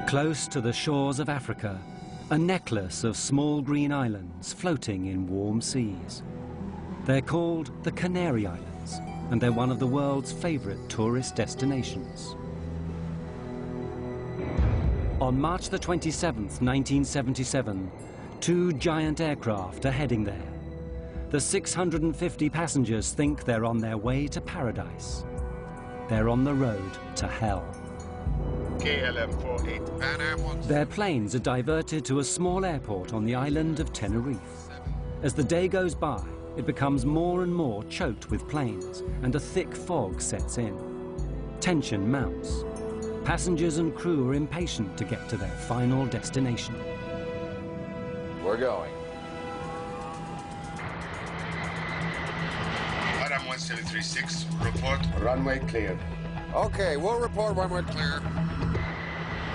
Close to the shores of Africa, a necklace of small green islands floating in warm seas. They're called the Canary Islands, and they're one of the world's favorite tourist destinations. On March the 27th, 1977, two giant aircraft are heading there. The 650 passengers think they're on their way to paradise. They're on the road to hell. KLM 48. Their planes are diverted to a small airport on the island of Tenerife. As the day goes by, it becomes more and more choked with planes, and a thick fog sets in. Tension mounts. Passengers and crew are impatient to get to their final destination. We're going. Adam 1736, report. Runway cleared. Okay, we'll report when we're clear.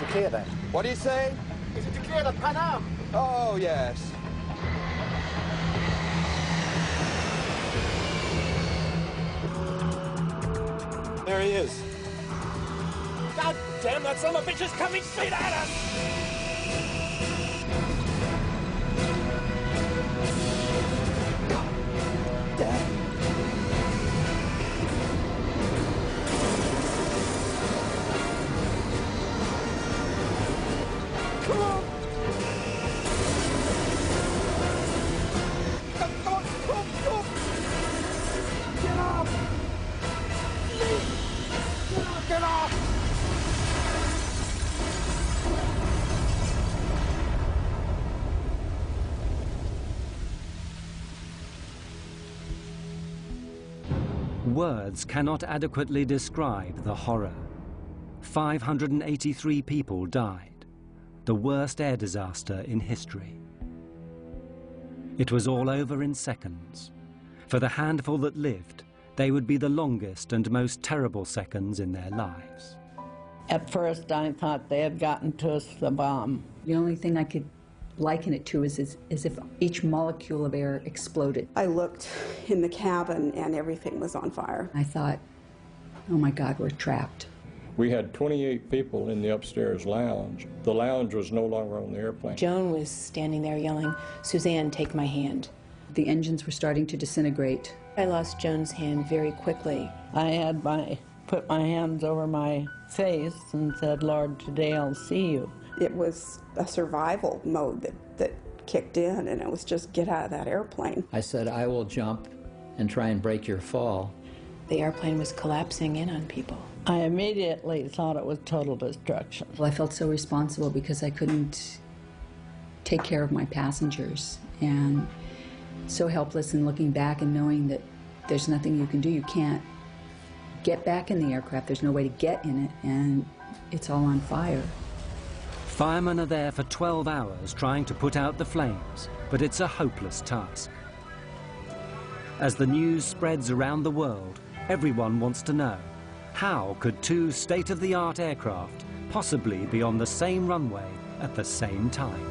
To clear then. What do you say? Is it to clear the Pan Am? Oh, yes. There he is. God damn, that son of a bitch is coming straight at us! Come on! Come on, come! Get off! Please! Get off! Words cannot adequately describe the horror. 583 people died, the worst air disaster in history. It was all over in seconds. For the handful that lived, they would be the longest and most terrible seconds in their lives. At first, I thought they had gotten to us the bomb. The only thing I could liken it to is if each molecule of air exploded. I looked in the cabin and everything was on fire. I thought, oh my God, we're trapped. We had 28 people in the upstairs lounge. The lounge was no longer on the airplane. Joan was standing there yelling, "Suzanne, take my hand." The engines were starting to disintegrate. I lost Joan's hand very quickly. I had put my hands over my face and said, Lord, today I'll see you. It was a survival mode that kicked in, and it was just get out of that airplane. I said, I will jump and try and break your fall. The airplane was collapsing in on people. I immediately thought it was total destruction. Well, I felt so responsible because I couldn't take care of my passengers, and so helpless in looking back and knowing that there's nothing you can do. You can't get back in the aircraft. There's no way to get in it, and it's all on fire. Firemen are there for 12 hours trying to put out the flames, but it's a hopeless task. As the news spreads around the world, everyone wants to know, how could two state-of-the-art aircraft possibly be on the same runway at the same time?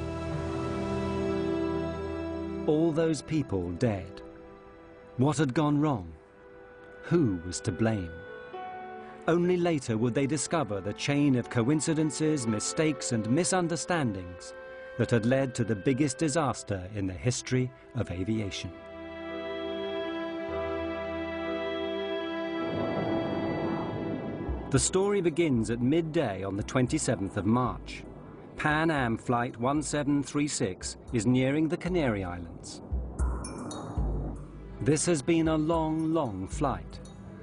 All those people dead. What had gone wrong? Who was to blame? Only later would they discover the chain of coincidences, mistakes, and misunderstandings that had led to the biggest disaster in the history of aviation. The story begins at midday on the 27th of March. Pan Am Flight 1736 is nearing the Canary Islands. This has been a long, long flight.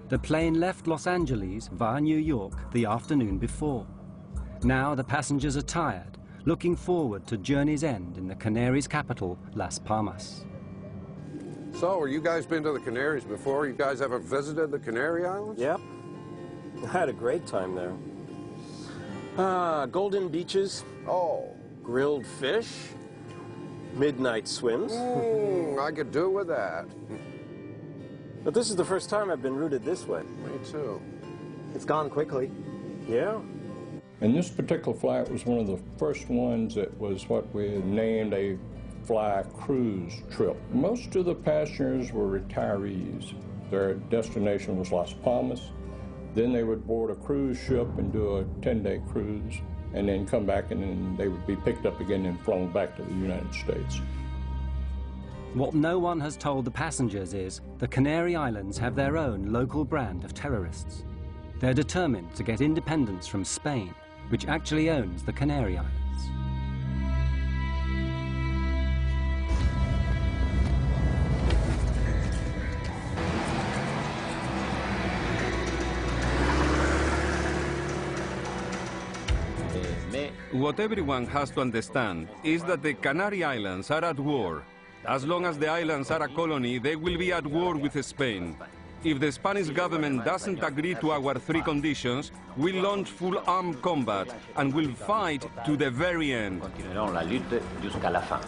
The plane left Los Angeles via New York the afternoon before. Now the passengers are tired, looking forward to journey's end in the Canaries' capital, Las Palmas. So, you guys been to the Canaries before? You guys ever visited the Canary Islands? Yep. I had a great time there. Golden beaches. Oh. Grilled fish. Midnight swims. I could do with that. But this is the first time I've been routed this way. Me too. It's gone quickly. Yeah. And this particular flight was one of the first ones that was what we named a fly cruise trip. Most of the passengers were retirees. Their destination was Las Palmas. Then they would board a cruise ship and do a 10-day cruise. and then come back, and then they would be picked up again and flown back to the United States. What no one has told the passengers is the Canary Islands have their own local brand of terrorists. They're determined to get independence from Spain, which actually owns the Canary Islands. What everyone has to understand is that the Canary Islands are at war. As long as the islands are a colony, they will be at war with Spain. If the Spanish government doesn't agree to our three conditions, we'll launch full armed combat and will fight to the very end. Continuerons la lutte jusqu'à la fin.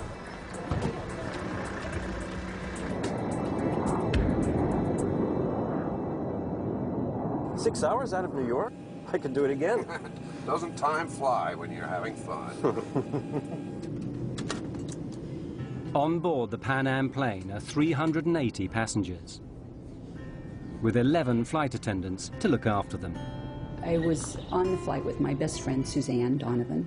Six hours out of New York? I could do it again. Doesn't time fly when you're having fun? On board the Pan Am plane are 380 passengers, with 11 flight attendants to look after them. I was on the flight with my best friend, Suzanne Donovan,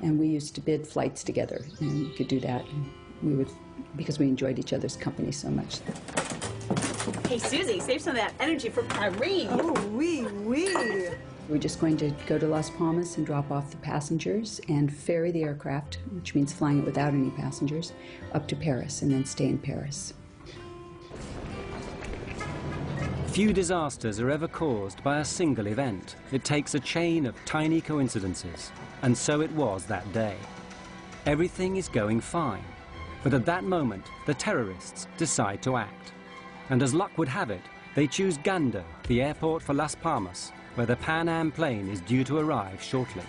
and we used to bid flights together, and we could do that. And we would, because we enjoyed each other's company so much. Hey, Susie, save some of that energy for Irene. Oh, wee. We're just going to go to Las Palmas and drop off the passengers and ferry the aircraft, which means flying it without any passengers, up to Paris and then stay in Paris. Few disasters are ever caused by a single event. It takes a chain of tiny coincidences, and so it was that day. Everything is going fine, but at that moment, the terrorists decide to act. And as luck would have it, they choose Gando, the airport for Las Palmas, where the Pan Am plane is due to arrive shortly.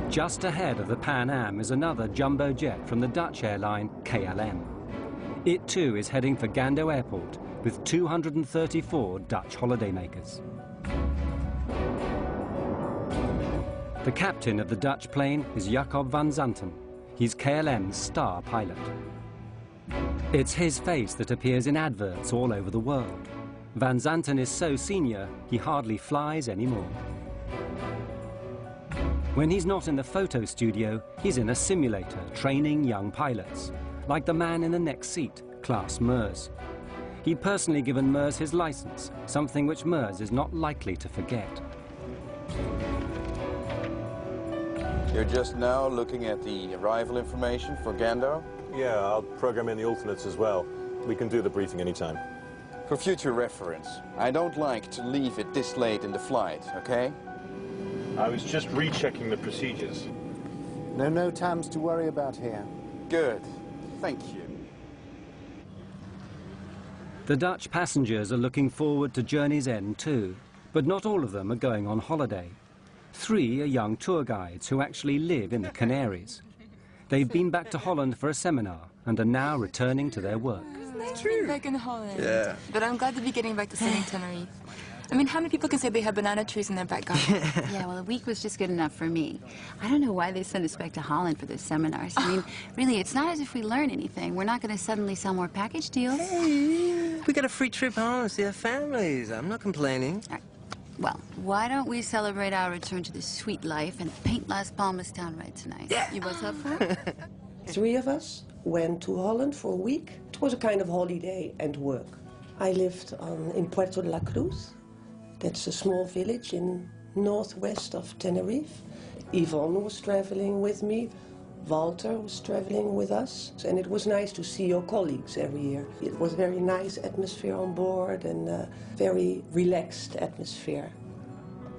Just ahead of the Pan Am is another jumbo jet from the Dutch airline KLM. It too is heading for Gando Airport with 234 Dutch holidaymakers. The captain of the Dutch plane is Jacob van Zanten. He's KLM's star pilot. It's his face that appears in adverts all over the world. Van Zanten is so senior, he hardly flies anymore. When he's not in the photo studio, he's in a simulator training young pilots, like the man in the next seat, Klaas Meurs. He'd personally given Meurs his license, something which Meurs is not likely to forget. You're just now looking at the arrival information for Gando? Yeah, I'll program in the alternates as well. We can do the briefing anytime. For future reference, I don't like to leave it this late in the flight, okay? I was just rechecking the procedures. No times to worry about here. Good. Thank you. The Dutch passengers are looking forward to journey's end too, but not all of them are going on holiday. 3 are young tour guides who actually live in the Canaries. They've been back to Holland for a seminar and are now returning to their work. It's true. Back in Holland. Yeah. But I'm glad to be getting back to sunny Tenerife. I mean, how many people can say they have banana trees in their back garden? Yeah, well, a week was just good enough for me. I don't know why they send us back to Holland for those seminars. I mean, really, it's not as if we learn anything. We're not going to suddenly sell more package deals. Hey, we got a free trip home to see our families. I'm not complaining. Well, why don't we celebrate our return to the sweet life and paint Las Palmas town right tonight? Yeah. You both up for it? 3 of us went to Holland for a week. It was a kind of holiday and work. I lived in Puerto de la Cruz. That's a small village in northwest of Tenerife. Yvonne was traveling with me. Walter was traveling with us. And it was nice to see your colleagues every year. It was a very nice atmosphere on board and a very relaxed atmosphere.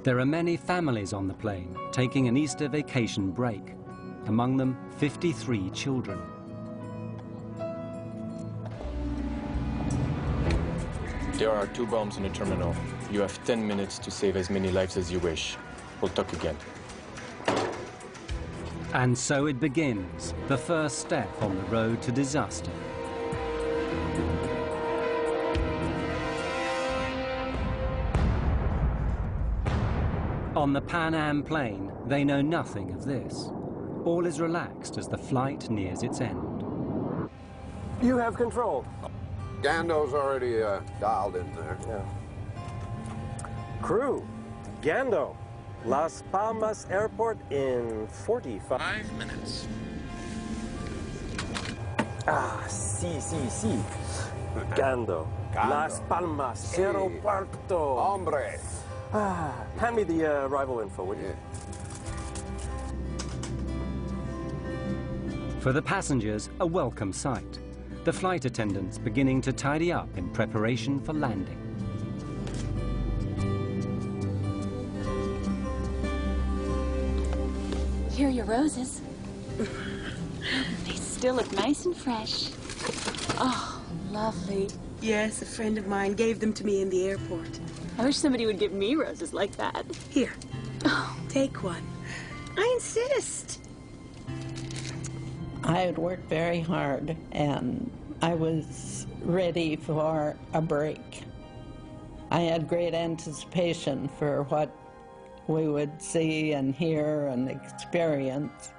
There are many families on the plane taking an Easter vacation break. Among them, 53 children. There are 2 bombs in the terminal. You have 10 minutes to save as many lives as you wish. We'll talk again. And so it begins, the first step on the road to disaster. On the Pan Am plane, they know nothing of this. all is relaxed as the flight nears its end. You have control. Gando's already dialed in there. Yeah. Crew, Gando, Las Palmas Airport in 45 minutes. Ah, sí. Gando, Las Palmas Aeropuerto. Hombre. Ah, hand me the arrival info, would you? For the passengers, a welcome sight. The flight attendants beginning to tidy up in preparation for landing. Here are your roses. They still look nice and fresh. Oh, lovely. Yes, a friend of mine gave them to me in the airport. I wish somebody would give me roses like that. Here, take one. I insist. I had worked very hard, and I was ready for a break. I had great anticipation for what we would see and hear and experience.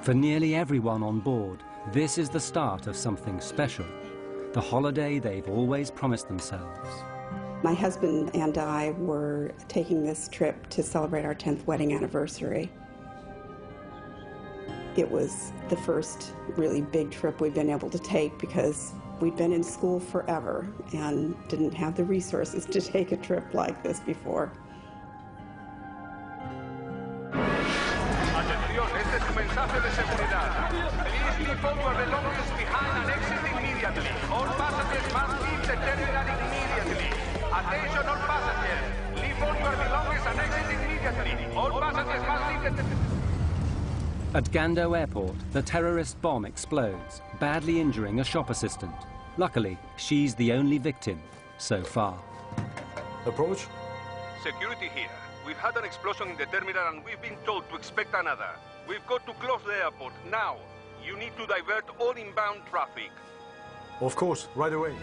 For nearly everyone on board, this is the start of something special, the holiday they've always promised themselves. My husband and I were taking this trip to celebrate our 10th wedding anniversary. It was the first really big trip we've been able to take because we'd been in school forever and didn't have the resources to take a trip like this before. Atención, este es un mensaje de seguridad. Please leave all your belongings behind and exit immediately. All passengers must leave the terminal immediately. Attention all passengers. Leave all your belongings and exit immediately. All passengers must leave the... At Gando Airport, the terrorist bomb explodes, badly injuring a shop assistant. Luckily, she's the only victim so far. Approach. Security here. We've had an explosion in the terminal and we've been told to expect another. We've got to close the airport now. You need to divert all inbound traffic. Of course, right away.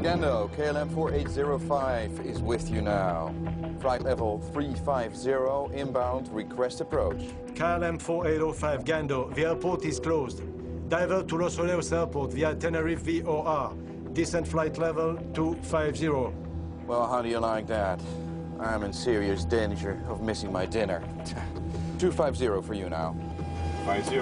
Gando, KLM 4805 is with you now. Flight level 350, inbound, request approach. KLM 4805 Gando, the airport is closed. Divert to Los Olivos Airport via Tenerife VOR. Descent flight level 250. Well, how do you like that? I'm in serious danger of missing my dinner. 250 for you now. 50.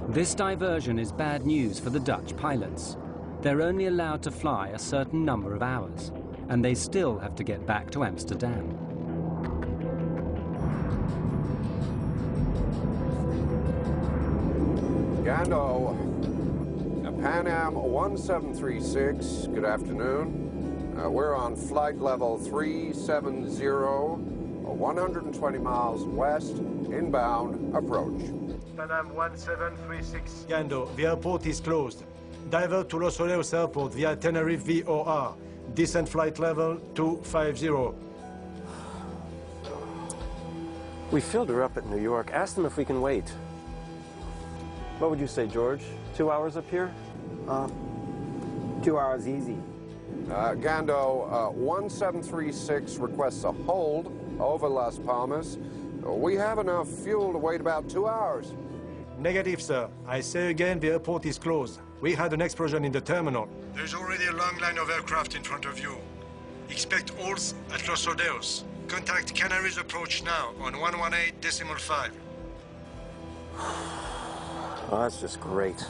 This diversion is bad news for the Dutch pilots. They're only allowed to fly a certain number of hours, and they still have to get back to Amsterdam. Gando, Pan Am 1736, good afternoon. We're on flight level 370, 120 miles west, inbound, approach. Pan Am 1736 Gando, the airport is closed. Divert to Los Olivos Airport via Tenerife VOR. Descent flight level 250. We filled her up at New York. Ask them if we can wait. What would you say, George? 2 hours up here? 2 hours easy. Gando, 1736 requests a hold over Las Palmas. We have enough fuel to wait about 2 hours. Negative, sir. I say again, the airport is closed. We had an explosion in the terminal. There's already a long line of aircraft in front of you. Expect halts at Los Olivos. Contact Canaries approach now on 118.5. Oh, that's just great.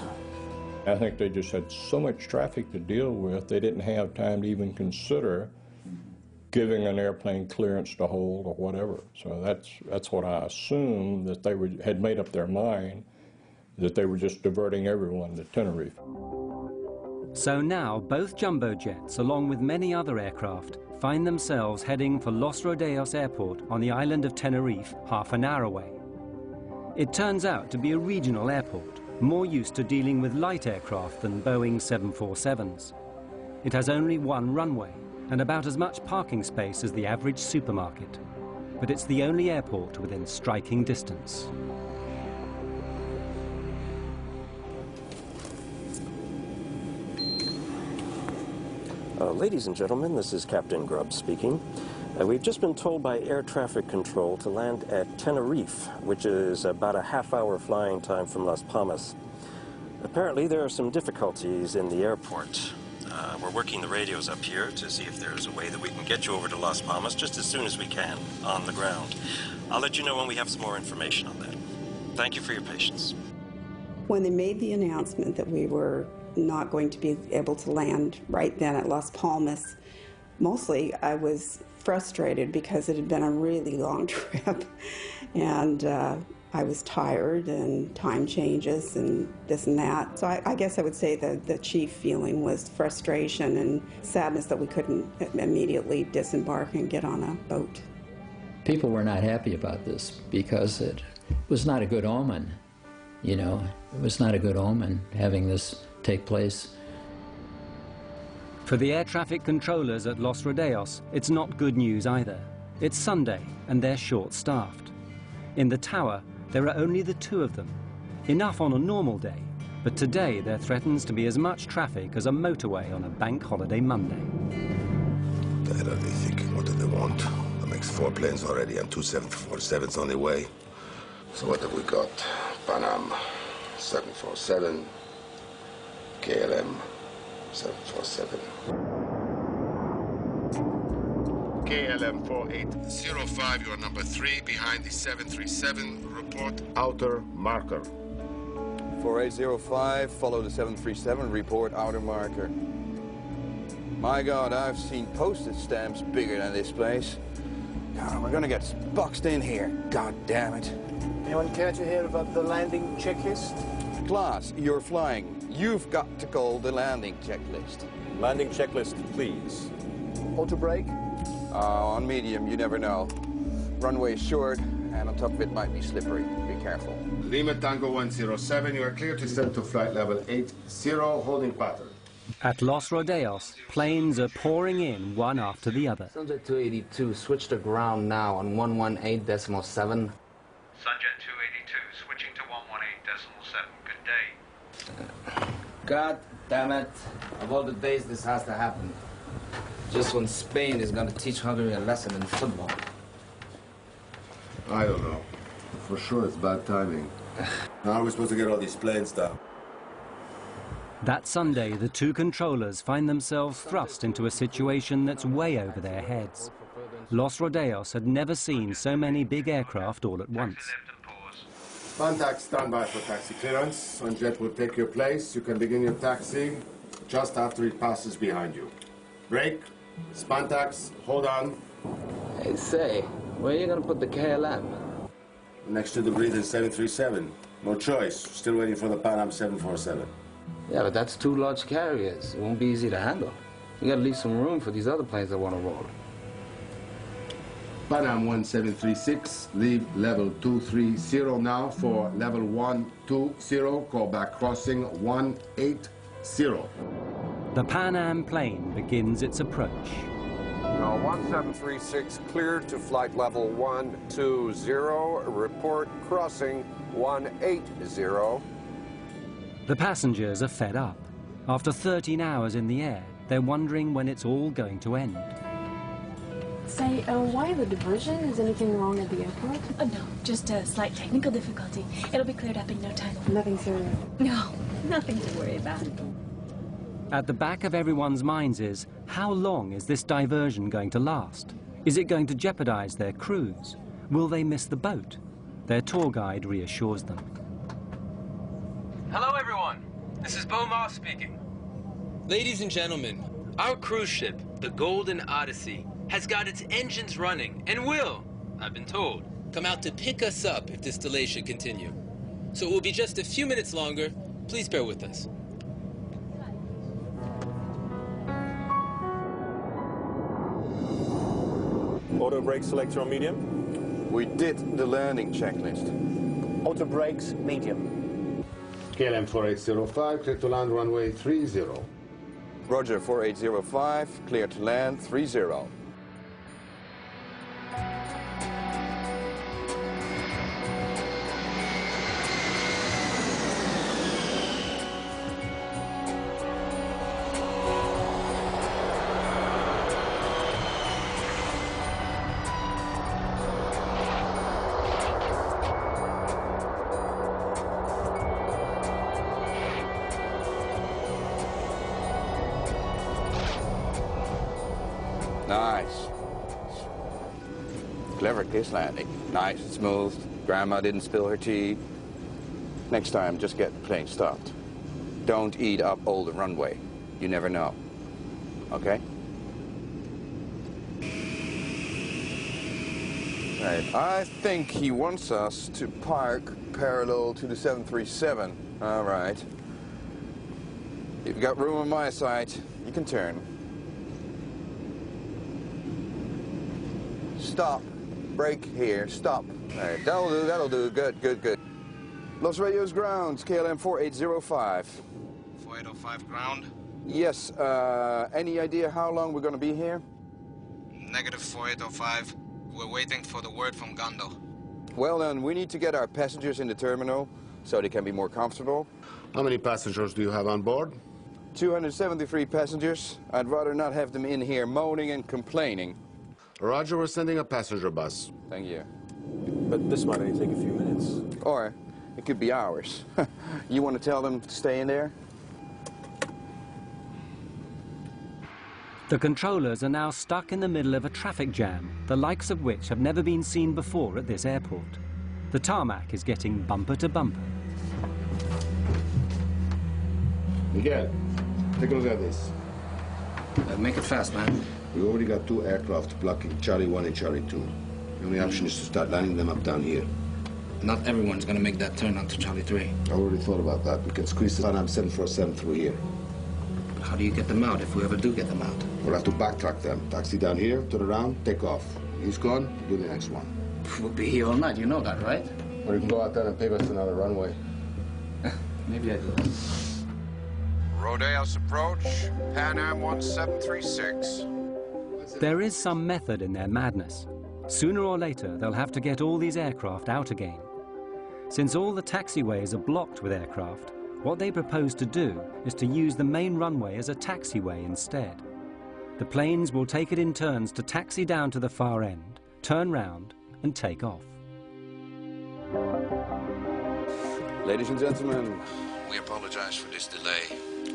I think they just had so much traffic to deal with, they didn't have time to even consider giving an airplane clearance to hold or whatever. So that's what I assumed, that they had made up their mind, that they were just diverting everyone to Tenerife. So now both jumbo jets, along with many other aircraft, find themselves heading for Los Rodeos Airport on the island of Tenerife, half an hour away. It turns out to be a regional airport, more used to dealing with light aircraft than Boeing 747s. It has only one runway and about as much parking space as the average supermarket. But it's the only airport within striking distance. Ladies and gentlemen, this is Captain Grubb speaking. We've just been told by air traffic control to land at Tenerife, which is about a half-hour flying time from Las Palmas. Apparently, there are some difficulties in the airport. We're working the radios up here to see if there's a way that we can get you over to Las Palmas just as soon as we can, on the ground. I'll let you know when we have some more information on that. Thank you for your patience. When they made the announcement that we were not going to be able to land right then at Las Palmas, mostly I was frustrated because it had been a really long trip, and I was tired, and time changes and this and that. So I guess I would say that the chief feeling was frustration and sadness that we couldn't immediately disembark and get on a boat. People were not happy about this because it was not a good omen. You know, it was not a good omen having this take place. For the air traffic controllers at Los Rodeos, it's not good news either. It's Sunday and they're short-staffed. In the tower, there are only the two of them. Enough on a normal day, but today there threatens to be as much traffic as a motorway on a bank holiday Monday. What are they thinking? What do they want? That makes 4 planes already and 2 747s on the way. So what have we got? Pan Am 747, KLM 747. KLM 4805, you are number 3 behind the 737. Report outer marker. 4805, follow the 737, report outer marker. My God, I've seen postage stamps bigger than this place. God, we're gonna get boxed in here. God damn it. Anyone care to hear about the landing checklist? Klaas, you're flying. You've got to call the landing checklist. Landing checklist, please. Auto brake? On medium, you never know. Runway is short, and on top of it might be slippery. Be careful. Lima Tango 107, you are clear to descend to flight level 80, holding pattern. At Los Rodeos, planes are pouring in one after the other. Subject 282, switch to ground now on 118.7. Subject 282, switching to 118.7. Good day. God damn it. Of all the days this has to happen. Just when Spain is going to teach Hungary a lesson in football. I don't know. For sure it's bad timing. How are we supposed to get all these planes down? That Sunday, the two controllers find themselves thrust into a situation that's way over their heads. Los Rodeos had never seen so many big aircraft all at once. Contact standby for taxi clearance. When jet will take your place, you can begin your taxi just after it passes behind you. Brake, Spantax, hold on. Hey, say, where are you going to put the KLM? Next to the breathing 737. No choice. Still waiting for the Pan Am 747. Yeah, but that's 2 large carriers. It won't be easy to handle. You got to leave some room for these other planes that want to roll. Pan Am 1736, leave level 230 now for level 120, call back crossing 180. The Pan Am plane begins its approach. 1736 cleared to flight level 120, report crossing 180. The passengers are fed up. After 13 hours in the air, they're wondering when it's all going to end. Say, why the diversion? Is anything wrong at the airport? Oh, no, just a slight technical difficulty. It'll be cleared up in no time. Nothing serious? No, nothing to worry about. At the back of everyone's minds is, how long is this diversion going to last? Is it going to jeopardize their cruise? Will they miss the boat? Their tour guide reassures them. Hello, everyone. This is Beau Moss speaking. Ladies and gentlemen, our cruise ship, the Golden Odyssey, has got its engines running and will, I've been told, come out to pick us up if this delay should continue. So it will be just a few minutes longer. Please bear with us. Auto brake selector on medium? We did the landing checklist. Auto brakes, medium. KLM 4805, clear to land runway 30. Roger, 4805, clear to land 30. Clever kiss landing. Nice and smooth. Grandma didn't spill her tea. Next time, just get the plane stopped. Don't eat up all the runway. You never know. Okay? Right. I think he wants us to park parallel to the 737. All right. You've got room on my side. You can turn. Stop. Brake here. Stop. All right. That'll do. That'll do. Good, good, good. Los Radios ground. KLM 4805. 4805 ground. Yes. Any idea how long we're going to be here? Negative 4805. We're waiting for the word from Gando. Well, then, we need to get our passengers in the terminal so they can be more comfortable. How many passengers do you have on board? 273 passengers. I'd rather not have them in here moaning and complaining. Roger, we're sending a passenger bus. Thank you. But this might only take a few minutes. Or it could be hours. You want to tell them to stay in there? The controllers are now stuck in the middle of a traffic jam, the likes of which have never been seen before at this airport. The tarmac is getting bumper to bumper. Miguel, take a look at this. Make it fast, man. We already got 2 aircraft blocking Charlie 1 and Charlie 2. The only option is to start lining them up down here. Not everyone's gonna make that turn onto Charlie 3. I already thought about that. We can squeeze the Pan Am 747 through here. How do you get them out if we ever do get them out? We'll have to backtrack them. Taxi down here, turn around, take off. He's gone, do the next one. We'll be here all night, you know that, right? Or you can go out there and pave us another runway. Maybe I do. Rodeos approach, Pan Am 1736. There is some method in their madness. Sooner or later, they'll have to get all these aircraft out again. Since all the taxiways are blocked with aircraft, what they propose to do is to use the main runway as a taxiway instead. The planes will take it in turns to taxi down to the far end, turn round, and take off. Ladies and gentlemen, we apologize for this delay.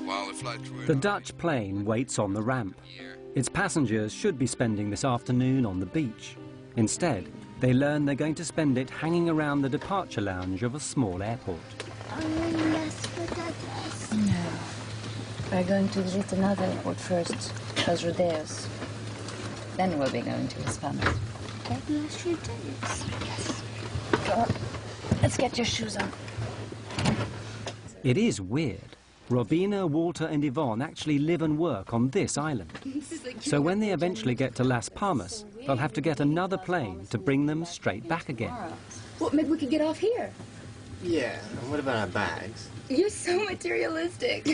While the flight crew... The Dutch plane waits on the ramp. Its passengers should be spending this afternoon on the beach. Instead, they learn they're going to spend it hanging around the departure lounge of a small airport. No. We're going to visit another airport first, Los Rodeos. Then we'll be going to Las Palmas. Los Rodeos? Yes. Go on. Let's get your shoes on. It is weird. Robina, Walter and Yvonne actually live and work on this island. So when they eventually get to Las Palmas, they'll have to get another plane to bring them straight back again. Well, maybe we could get off here. Yeah, and what about our bags? You're so materialistic.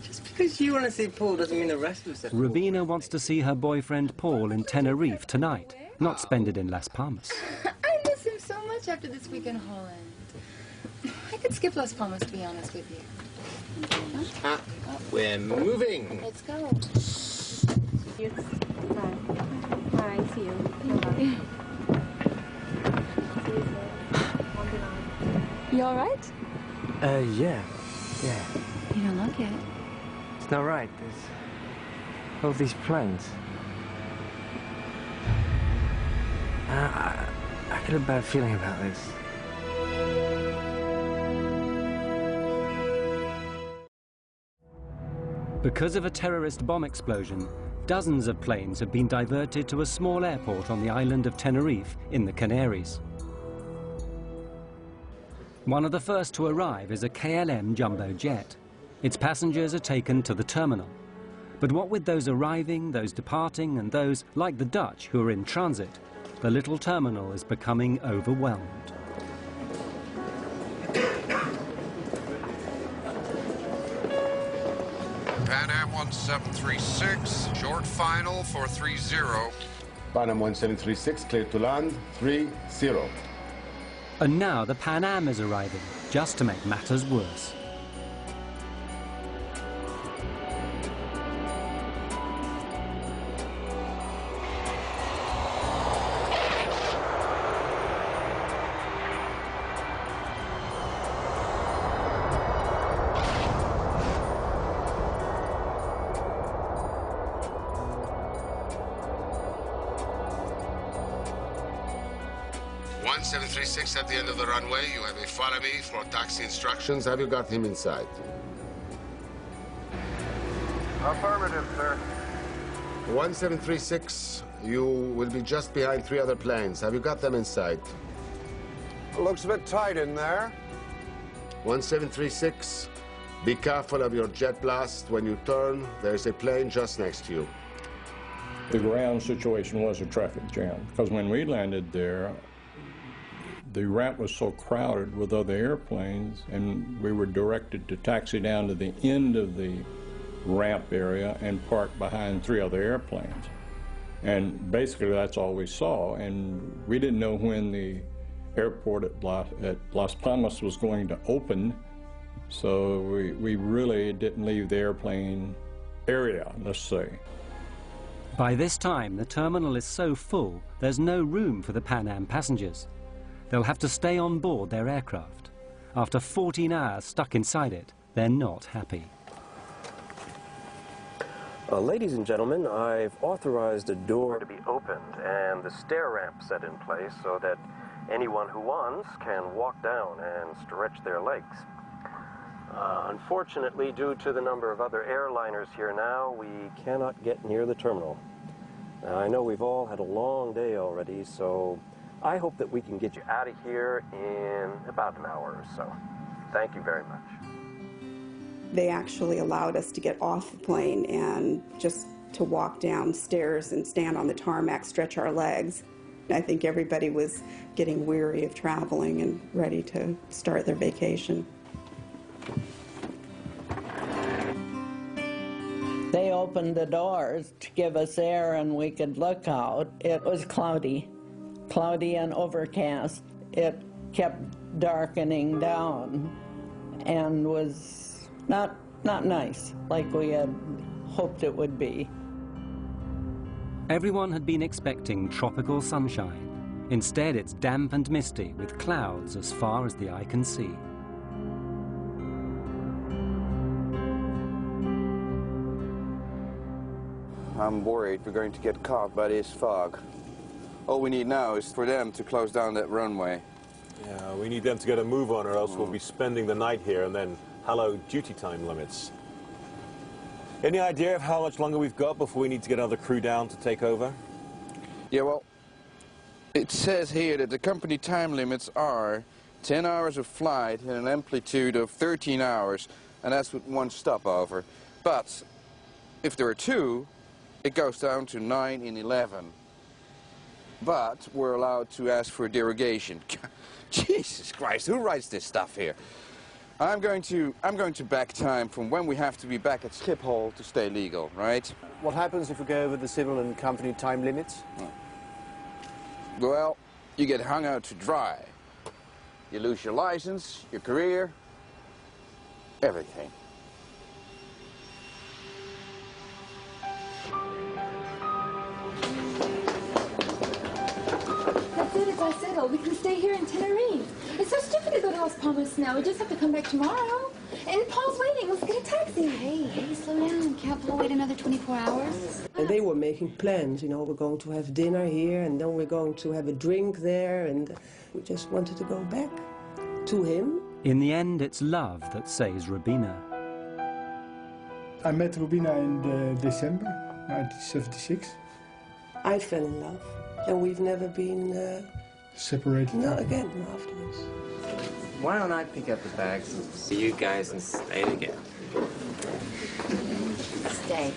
Just because you want to see Paul doesn't mean the rest of us have. Robina wants to see her boyfriend Paul in Tenerife tonight, not spend it in Las Palmas. I miss him so much after this week in Holland. I could skip Las Palmas, to be honest with you. We're moving. Let's go. Bye. See you. Bye. You all right? Yeah. You don't look it. It's not right. There's all these planes. I get a bad feeling about this. Because of a terrorist bomb explosion, dozens of planes have been diverted to a small airport on the island of Tenerife in the Canaries. One of the first to arrive is a KLM jumbo jet. Its passengers are taken to the terminal. But what with those arriving, those departing, and those, like the Dutch, who are in transit, the little terminal is becoming overwhelmed. Pan Am 1736, short final for 30. Pan Am 1736, clear to land, 30. And now the Pan Am is arriving, just to make matters worse. 1736 at the end of the runway. You have a follow me for taxi instructions. Have you got him inside? Affirmative, sir. 1736, you will be just behind 3 other planes. Have you got them inside? Looks a bit tight in there. 1736, be careful of your jet blast. When you turn, there's a plane just next to you. The ground situation was a traffic jam, because when we landed there, the ramp was so crowded with other airplanes, and we were directed to taxi down to the end of the ramp area and park behind 3 other airplanes. And basically that's all we saw, and we didn't know when the airport at Las Palmas was going to open, so we really didn't leave the airplane area, let's say. By this time, the terminal is so full, there's no room for the Pan Am passengers. They'll have to stay on board their aircraft. After 14 hours stuck inside it, they're not happy. Ladies and gentlemen, I've authorized a door to be opened and the stair ramp set in place so that anyone who wants can walk down and stretch their legs. Unfortunately, due to the number of other airliners here now, we cannot get near the terminal. Now, I know we've all had a long day already, so I hope that we can get you out of here in about an hour or so. Thank you very much. They actually allowed us to get off the plane and just to walk downstairs and stand on the tarmac, stretch our legs. I think everybody was getting weary of traveling and ready to start their vacation. They opened the doors to give us air and we could look out. It was cloudy and overcast. It kept darkening down and was not nice, like we had hoped it would be. Everyone had been expecting tropical sunshine. Instead, it's damp and misty with clouds as far as the eye can see. I'm worried we're going to get caught by this fog. All we need now is for them to close down that runway. Yeah, we need them to get a move on, or else we'll be spending the night here, and then hello duty time limits. Any idea of how much longer we've got before we need to get another crew down to take over? Yeah, well, it says here that the company time limits are 10 hours of flight and an amplitude of 13 hours, and that's with 1 stopover. But if there are 2, it goes down to 9 and 11. But we're allowed to ask for a derogation. Jesus Christ, who writes this stuff here? I'm going to back time from when we have to be back at Schiphol to stay legal, right? What happens if we go over the civil and company time limits? Well, you get hung out to dry. You lose your license, your career, everything. That's it, it's all settled. We can stay here in Tenerife. It's so stupid to go to Las Palmas now. We just have to come back tomorrow. And Paul's waiting. Let's get a taxi. Hey, slow down. Can't Paul wait another 24 hours? And they were making plans, you know, we're going to have dinner here, and then we're going to have a drink there, and we just wanted to go back to him. In the end, it's love that saves Rubina. I met Rubina in December 1976. I fell in love, and we've never been separated. Not again afterwards. Why don't I pick up the bags and see you guys and stay together? Stay.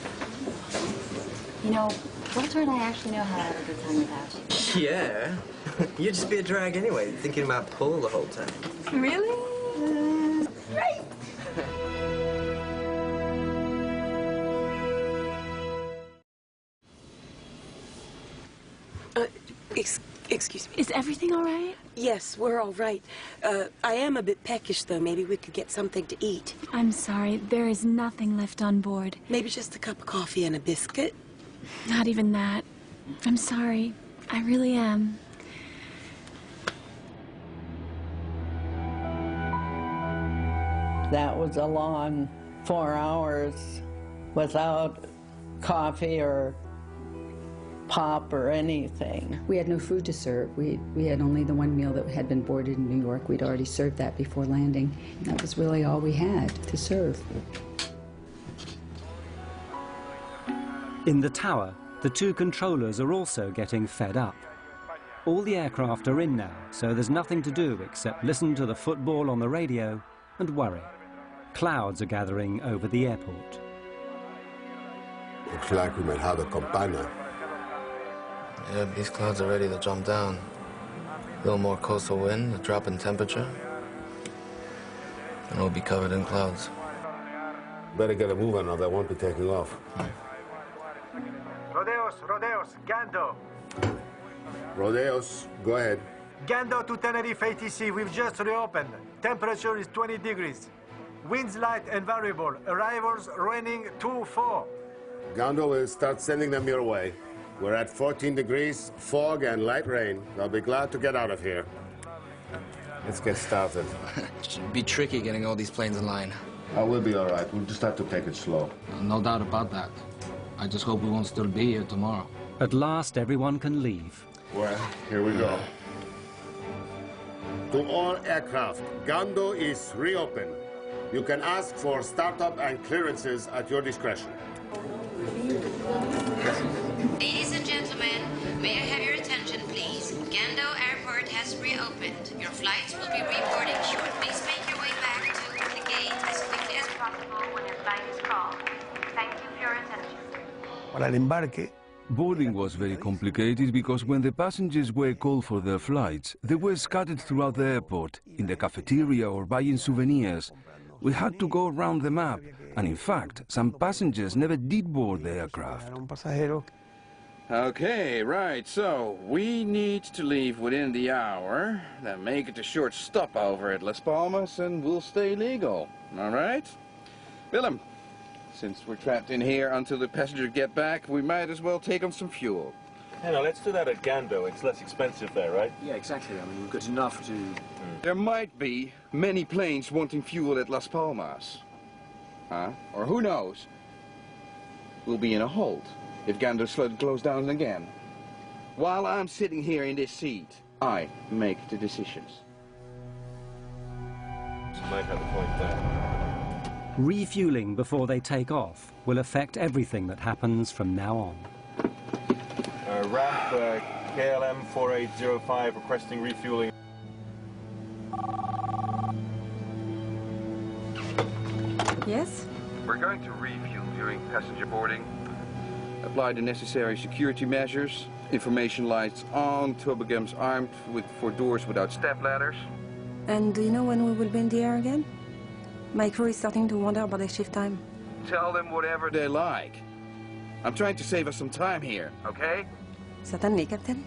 You know, Walter and I actually know how to have a good time without you. Yeah. You'd just be a drag anyway, thinking about Paul the whole time. Really? Great. Excuse me. Is everything all right? Yes, we're all right. I am a bit peckish, though. Maybe we could get something to eat. I'm sorry. There is nothing left on board. Maybe just a cup of coffee and a biscuit? Not even that. I'm sorry. I really am. That was a long 4 hours without coffee or pop or anything. We had no food to serve. We had only the one meal that had been boarded in New York. We'd already served that before landing. That was really all we had to serve. In the tower, the two controllers are also getting fed up. All the aircraft are in now, so there's nothing to do except listen to the football on the radio and worry. Clouds are gathering over the airport. Looks like we might have a campana. Yeah, these clouds are ready to jump down. A little more coastal wind, a drop in temperature, and we'll be covered in clouds. Better get a move on or they won't be taking off. Rodeos, Gando. Rodeos, go ahead. Gando to Tenerife ATC, we've just reopened. Temperature is 20 degrees. Winds light and variable. Arrivals raining 2-4. Gando will start sending them your way. We're at 14 degrees, fog and light rain. They'll be glad to get out of here. Let's get started. Should be tricky getting all these planes in line. Oh, we'll be all right. We'll just have to take it slow. No doubt about that. I just hope we won't still be here tomorrow. At last, everyone can leave. Well, here we go. To all aircraft, Gando is reopened. You can ask for startup and clearances at your discretion. Ladies and gentlemen, may I have your attention, please? Gando Airport has reopened. Your flights will be reboarding shortly. Please make your way back to the gate as quickly as possible when your flight is called. Thank you for your attention. Para el embarque, boarding was very complicated because when the passengers were called for their flights, they were scattered throughout the airport, in the cafeteria or buying souvenirs. We had to go around the map, and in fact, some passengers never did board the aircraft. Okay, right, so we need to leave within the hour, then make it a short stopover at Las Palmas, and we'll stay legal, all right? Willem, since we're trapped in here until the passengers get back, we might as well take on some fuel. Hey, now, let's do that at Gando. It's less expensive there, right? Yeah, exactly. I mean, we've got enough to... There might be many planes wanting fuel at Las Palmas. Huh? Or who knows? We'll be in a hold if Gando closes down again. While I'm sitting here in this seat, I make the decisions. You might have a point there. Refueling before they take off will affect everything that happens from now on. Ramp KLM 4805 requesting refueling. Yes? We're going to refuel during passenger boarding. Apply the necessary security measures. Information lights on, toboggans armed for doors without step ladders. And do you know when we will be in the air again? My crew is starting to wonder about their shift time. Tell them whatever they like. I'm trying to save us some time here, okay? Certainly, Captain.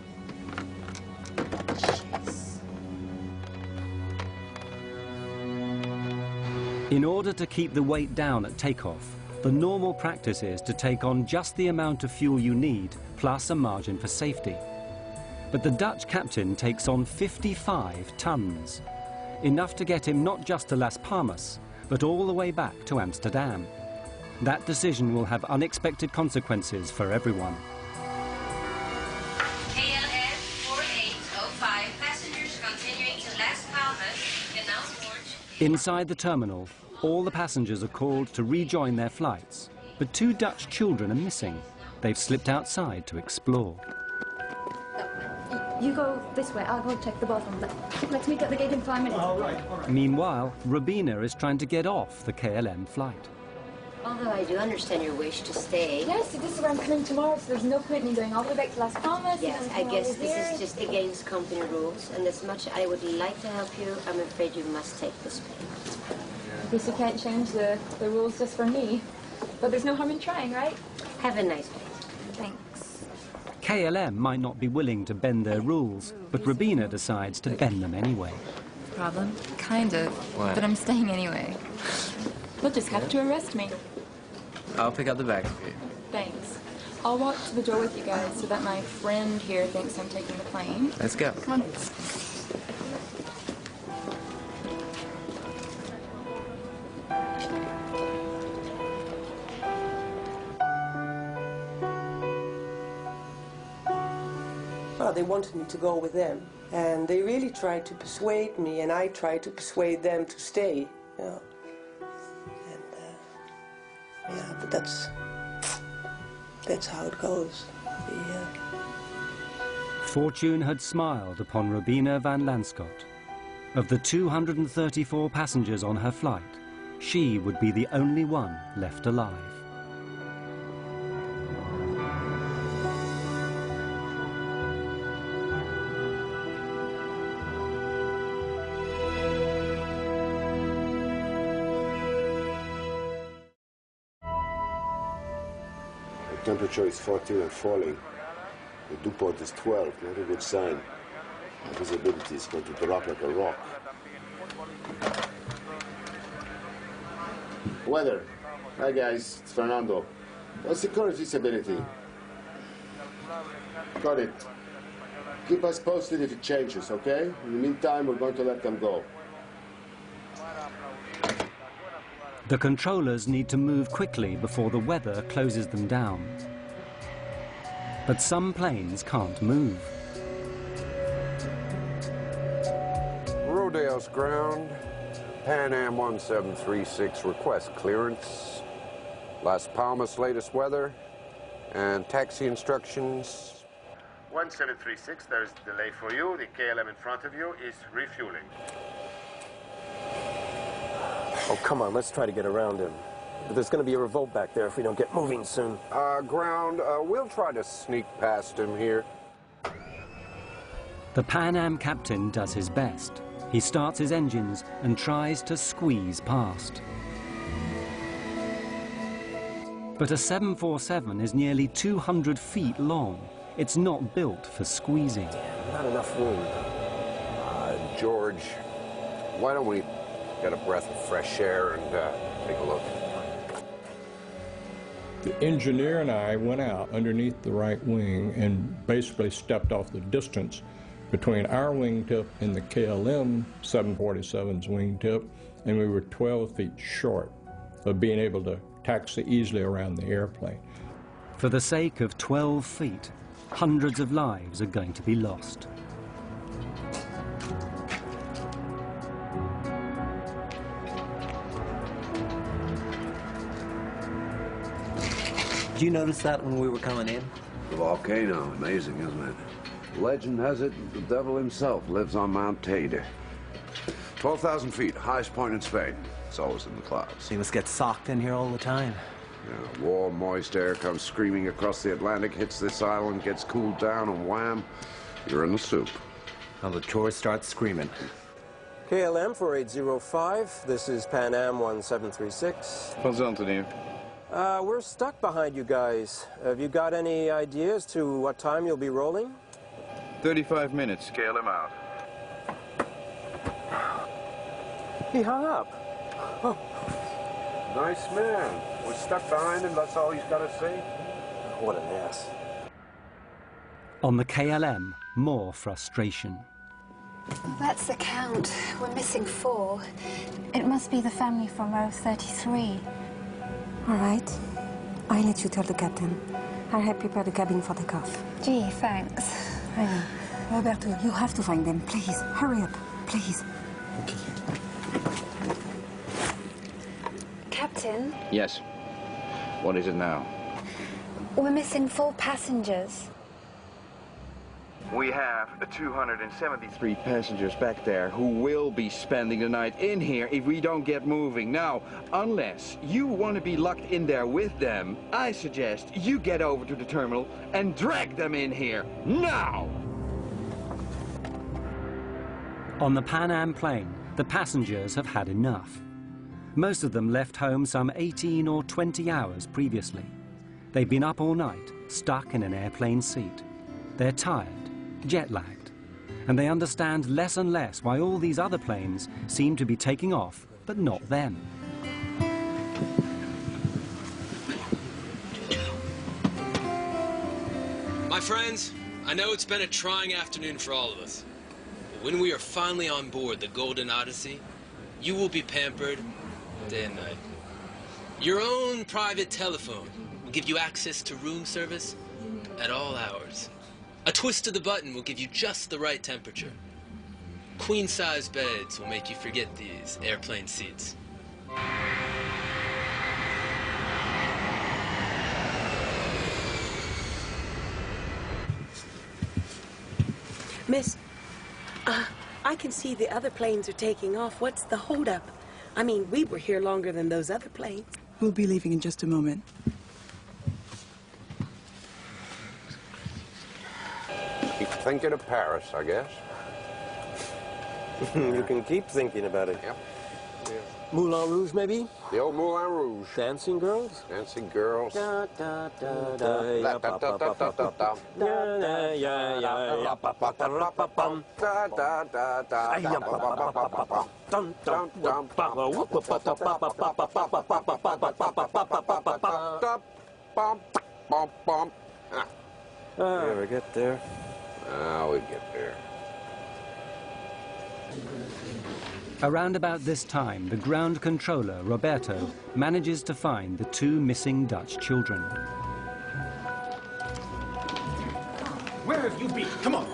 In order to keep the weight down at takeoff, the normal practice is to take on just the amount of fuel you need, plus a margin for safety. But the Dutch captain takes on 55 tons, enough to get him not just to Las Palmas, but all the way back to Amsterdam. That decision will have unexpected consequences for everyone. KLM 4805, passengers continuing to Las Palmas, announced port. Inside the terminal, all the passengers are called to rejoin their flights, but two Dutch children are missing. They've slipped outside to explore. You go this way, I'll go check the bottom. Let's meet at the gate in 5 minutes. All right. Meanwhile, Rabina is trying to get off the KLM flight. Although I do understand your wish to stay. Yes, this is where I'm coming tomorrow, so there's no point in me going all the way back to Las Palmas. Yes, I guess this is just against company rules, and as much I would like to help you, I'm afraid you must take this pay. I guess you can't change the rules just for me. But there's no harm in trying, right? Have a nice day. Thanks. KLM might not be willing to bend their rules, but Rabina decides to bend them anyway. Problem? Kind of. What? But I'm staying anyway. They'll just have to arrest me. I'll pick up the bags for you. Thanks. I'll walk to the door with you guys so that my friend here thinks I'm taking the plane. Let's go. Come on. they wanted me to go with them. And they really tried to persuade me, and I tried to persuade them to stay. Yeah. And yeah, but that's how it goes. Yeah. Fortune had smiled upon Robina van Lanschot. Of the 234 passengers on her flight, she would be the only one left alive. The temperature is 14 and falling. The dew point is 12, not a good sign. The visibility is going to drop like a rock. Weather. Hi guys, it's Fernando. What's the current visibility? Got it. Keep us posted if it changes, okay? In the meantime, we're going to let them go. The controllers need to move quickly before the weather closes them down. But some planes can't move. Rodale's ground. Pan Am 1736 request clearance. Las Palmas latest weather and taxi instructions. 1736, there's a delay for you. The KLM in front of you is refueling. Oh, come on, let's try to get around him. But there's going to be a revolt back there if we don't get moving soon. Ground, we'll try to sneak past him here. The Pan Am captain does his best. He starts his engines and tries to squeeze past. But a 747 is nearly 200 feet long. It's not built for squeezing. Not enough room. George, why don't we get a breath of fresh air and take a look? The engineer and I went out underneath the right wing and basically stepped off the distance between our wingtip and the KLM 747's wingtip, and we were 12 feet short of being able to taxi easily around the airplane. For the sake of 12 feet, hundreds of lives are going to be lost. Did you notice that when we were coming in? The volcano, amazing, isn't it? Legend has it the devil himself lives on Mount Teide. 12,000 feet, highest point in Spain. It's always in the clouds. So you must get socked in here all the time. Yeah, warm, moist air comes screaming across the Atlantic, hits this island, gets cooled down, and wham, you're in the soup. Well, the tourists start screaming. KLM 4805, this is Pan Am 1736. What's on to you? We're stuck behind you guys. Have you got any idea as to what time you'll be rolling? 35 minutes. KLM out. He hung up. Oh. Nice man. We're stuck behind him, that's all he's got to say. What an ass. On the KLM, more frustration. That's the count. We're missing 4. It must be the family from row 33. All right. I'll let you tell the captain. I have prepared the cabin for the cuff. Gee, thanks. I know. Roberto, you have to find them. Please, hurry up. Please. Okay. Captain? Yes. What is it now? We're missing 4 passengers. We have 273 passengers back there who will be spending the night in here if we don't get moving. Now, unless you want to be locked in there with them, I suggest you get over to the terminal and drag them in here, now! On the Pan Am plane, the passengers have had enough. Most of them left home some 18 or 20 hours previously. They've been up all night, stuck in an airplane seat. They're tired, jet-lagged, and they understand less and less why all these other planes seem to be taking off, but not them. My friends, I know it's been a trying afternoon for all of us. But when we are finally on board the Golden Odyssey, you will be pampered day and night. Your own private telephone will give you access to room service at all hours. A twist of the button will give you just the right temperature. Queen-size beds will make you forget these airplane seats. Miss, I can see the other planes are taking off. What's the holdup? I mean, we were here longer than those other planes. We'll be leaving in just a moment. Keep thinking of Paris, I guess. You can keep thinking about it. Yep. Moulin Rouge, maybe? The old Moulin Rouge. Dancing girls? Dancing girls. Da, da, da, da, ya, pa, pa, pa, pa, pa, pa. Da, da, ya, ya, ya, pa, pa, pa, pa, pa, pum. Da, da, da, da, Ya, pa, pa, pa, pa, pa, pa. Dum, dum, dum, pa, pa, whoop, pa, pa, pa, pa, pa, pa, pa, pa, pa, pa, pa, pa, pa, pa, pa, pa, pa, pa. Bum, bum, bum. Never get there. We get there. Around about this time, the ground controller, Roberto, manages to find the two missing Dutch children. Where have you been? Come on.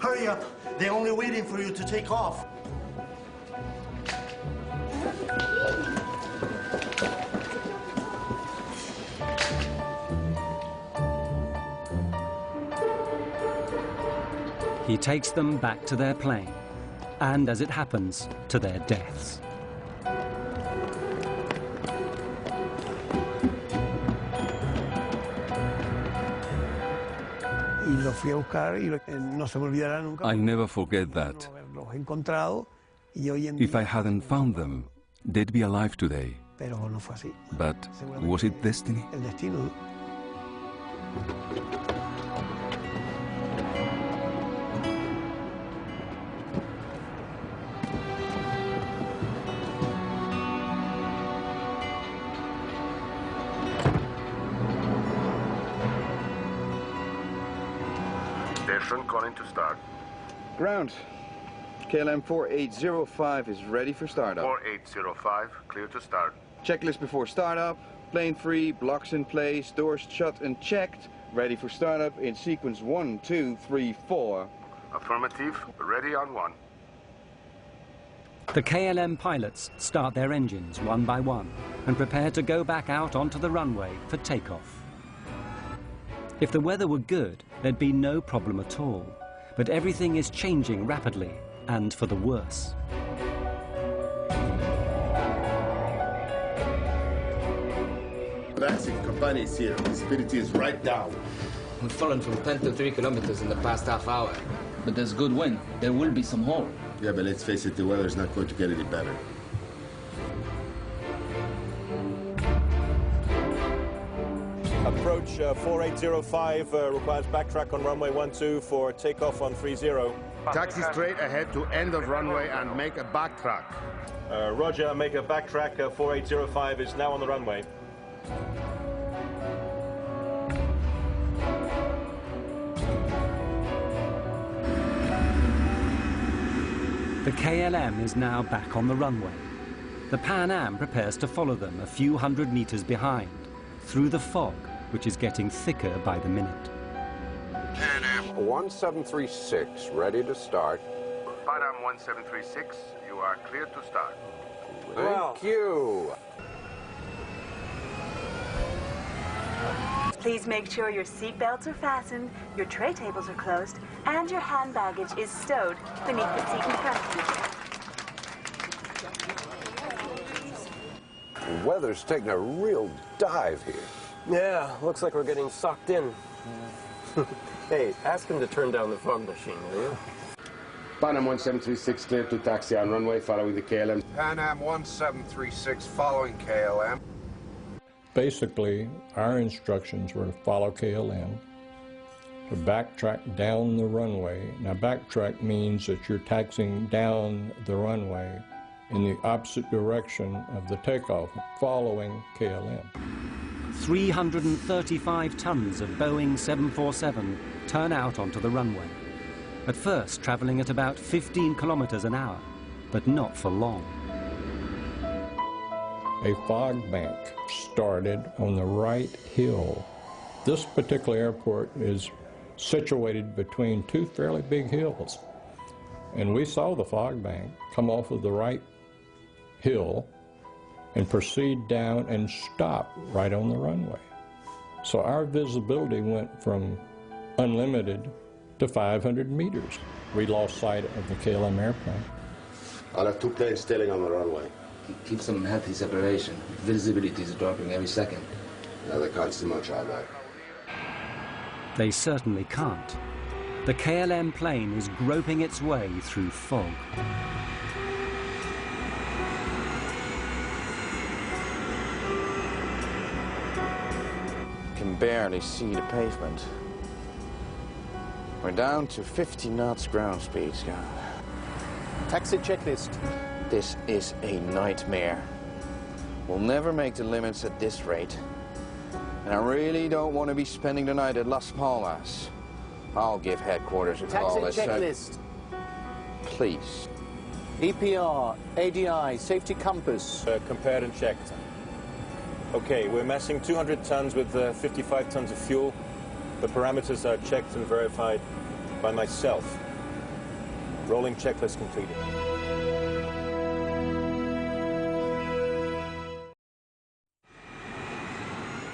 Hurry up. They're only waiting for you to take off. He takes them back to their plane, and as it happens, to their deaths. I'll never forget that. If I hadn't found them, they'd be alive today. But was it destiny? Station calling to start. Ground. KLM 4805 is ready for startup. 4805, clear to start. Checklist before startup. Plane free, blocks in place, doors shut and checked. Ready for startup in sequence 1, 2, 3, 4. Affirmative, ready on 1. The KLM pilots start their engines one by one and prepare to go back out onto the runway for takeoff. If the weather were good, there'd be no problem at all. But everything is changing rapidly, and for the worse. Taxi company is here. Visibility is right down. We've fallen from 10 to 3 kilometers in the past half hour. But there's good wind. There will be some hole. Yeah, but let's face it, the weather is not going to get any better. Approach 4805 requires backtrack on runway 12 for takeoff on 30. Taxi straight ahead to end of runway and make a backtrack. Roger, make a backtrack. 4805 is now on the runway. The KLM is now back on the runway. The Pan Am prepares to follow them a few hundred meters behind, through the fog, which is getting thicker by the minute. Pan Am 1736, ready to start. Pan Am 1736, you are clear to start. Thank you. Please make sure your seat belts are fastened, your tray tables are closed, and your hand baggage is stowed beneath the seat in front of you. The weather's taking a real dive here. Yeah, looks like we're getting sucked in. Hey, ask him to turn down the fog machine, will you? Pan Am 1736 clear to taxi on runway following the KLM. Pan Am 1736 following KLM. Basically, our instructions were to follow KLM, to backtrack down the runway. Now, backtrack means that you're taxiing down the runway in the opposite direction of the takeoff, following KLM. 335 tons of Boeing 747 turn out onto the runway, at first traveling at about 15 kilometers an hour, but not for long. A fog bank started on the right hill. This particular airport is situated between two fairly big hills. And we saw the fog bank come off of the right hill and proceed down and stop right on the runway. So our visibility went from unlimited to 500 meters. We lost sight of the KLM airplane. I'll have 2 planes tailing on the runway. Keep some healthy separation. Visibility is dropping every second. Now they can't see much out there. They certainly can't. The KLM plane is groping its way through fog. Can barely see the pavement. We're down to 50 knots ground speed, Scott. Taxi checklist. This is a nightmare. We'll never make the limits at this rate. And I really don't want to be spending the night at Las Palmas. I'll give headquarters a call. Taxi checklist. Please. EPR, ADI, safety compass. Compared and checked. Okay, we're massing 200 tons with 55 tons of fuel. The parameters are checked and verified by myself. Rolling checklist completed.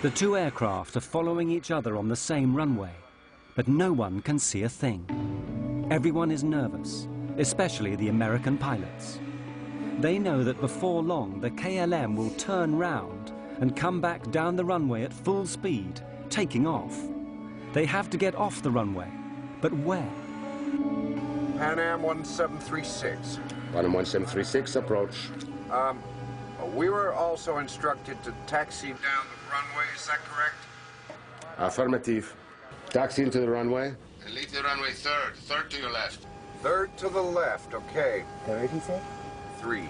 The two aircraft are following each other on the same runway, but no one can see a thing. Everyone is nervous, especially the American pilots. They know that before long the KLM will turn round and come back down the runway at full speed, taking off. They have to get off the runway, but where? Pan Am 1736. Pan Am 1736, approach. We were also instructed to taxi down the runway, is that correct? Affirmative. Taxi into the runway. And leave the runway third. Third to your left. Third to the left, okay. Third, he said? 3.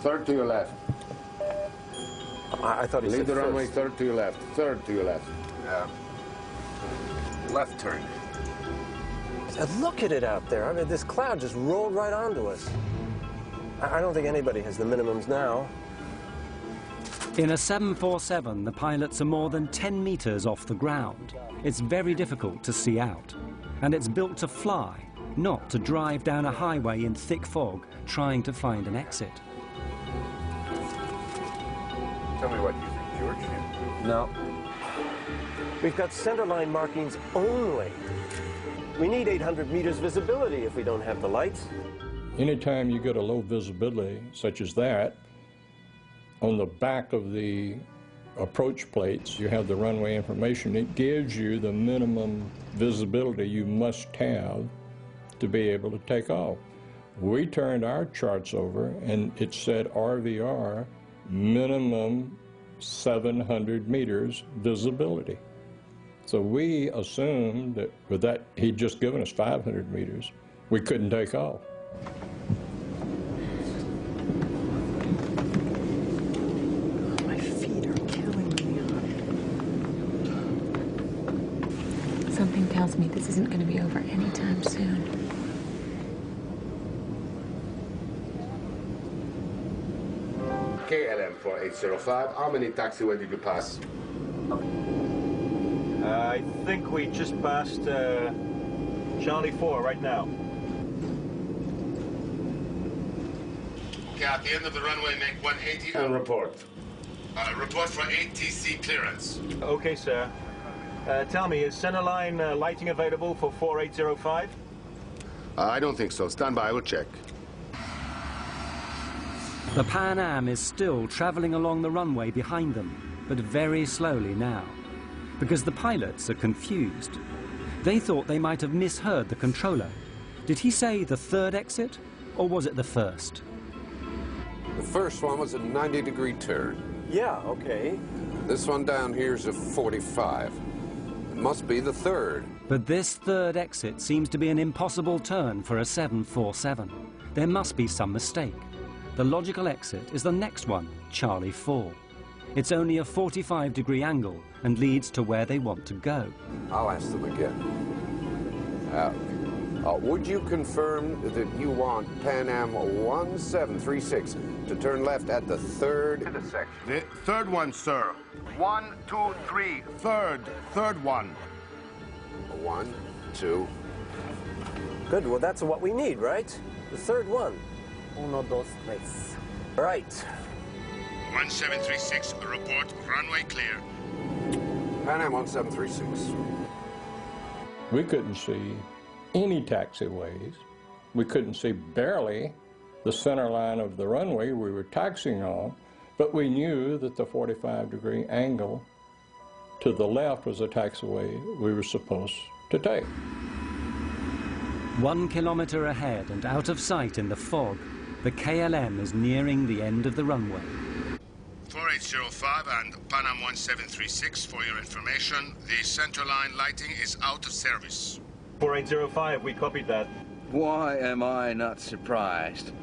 Third to your left. I thought he said leave the first. runway third to your left. Third to your left. Left turn. Look at it out there. I mean, this cloud just rolled right onto us. I don't think anybody has the minimums now. In a 747, the pilots are more than 10 meters off the ground. It's very difficult to see out. And it's built to fly, not to drive down a highway in thick fog, trying to find an exit. Tell me what you think, George. No. We've got centerline markings only. We need 800 meters visibility if we don't have the lights. Anytime you get a low visibility, such as that, on the back of the approach plates, you have the runway information. It gives you the minimum visibility you must have to be able to take off. We turned our charts over, and it said RVR, minimum 700 meters visibility. So we assumed that with that, he'd just given us 500 meters, we couldn't take off. My feet are killing me. Something tells me this isn't going to be over anytime soon. KLM 4805, how many taxiway did you pass? I think we just passed Charlie 4 right now. Okay, at the end of the runway, make 180 and report. Report for ATC clearance. Okay, sir. Tell me, is centerline lighting available for 4805? I don't think so. Stand by, I will check. The Pan Am is still traveling along the runway behind them, but very slowly now, because the pilots are confused. They thought they might have misheard the controller. Did he say the third exit, or was it the first? The first one was a 90-degree turn. Yeah, okay. This one down here is a 45. It must be the third. But this third exit seems to be an impossible turn for a 747. There must be some mistake. The logical exit is the next one, Charlie 4. It's only a 45-degree angle and leads to where they want to go. I'll ask them again. Would you confirm that you want Pan Am 1736 to turn left at the third intersection? The third one, sir. 1, 2, 3. Third one. 1, 2. Good, well that's what we need, right? The third one. Uno, dos, tres. All right. 1736, report runway clear. Pan Am 1736. We couldn't see any taxiways. We couldn't see barely the center line of the runway we were taxiing on, but we knew that the 45-degree angle to the left was the taxiway we were supposed to take. 1 kilometer ahead and out of sight in the fog, the KLM is nearing the end of the runway. 4805 and Pan Am 1736, for your information, the centerline lighting is out of service. 4805, we copied that. Why am I not surprised?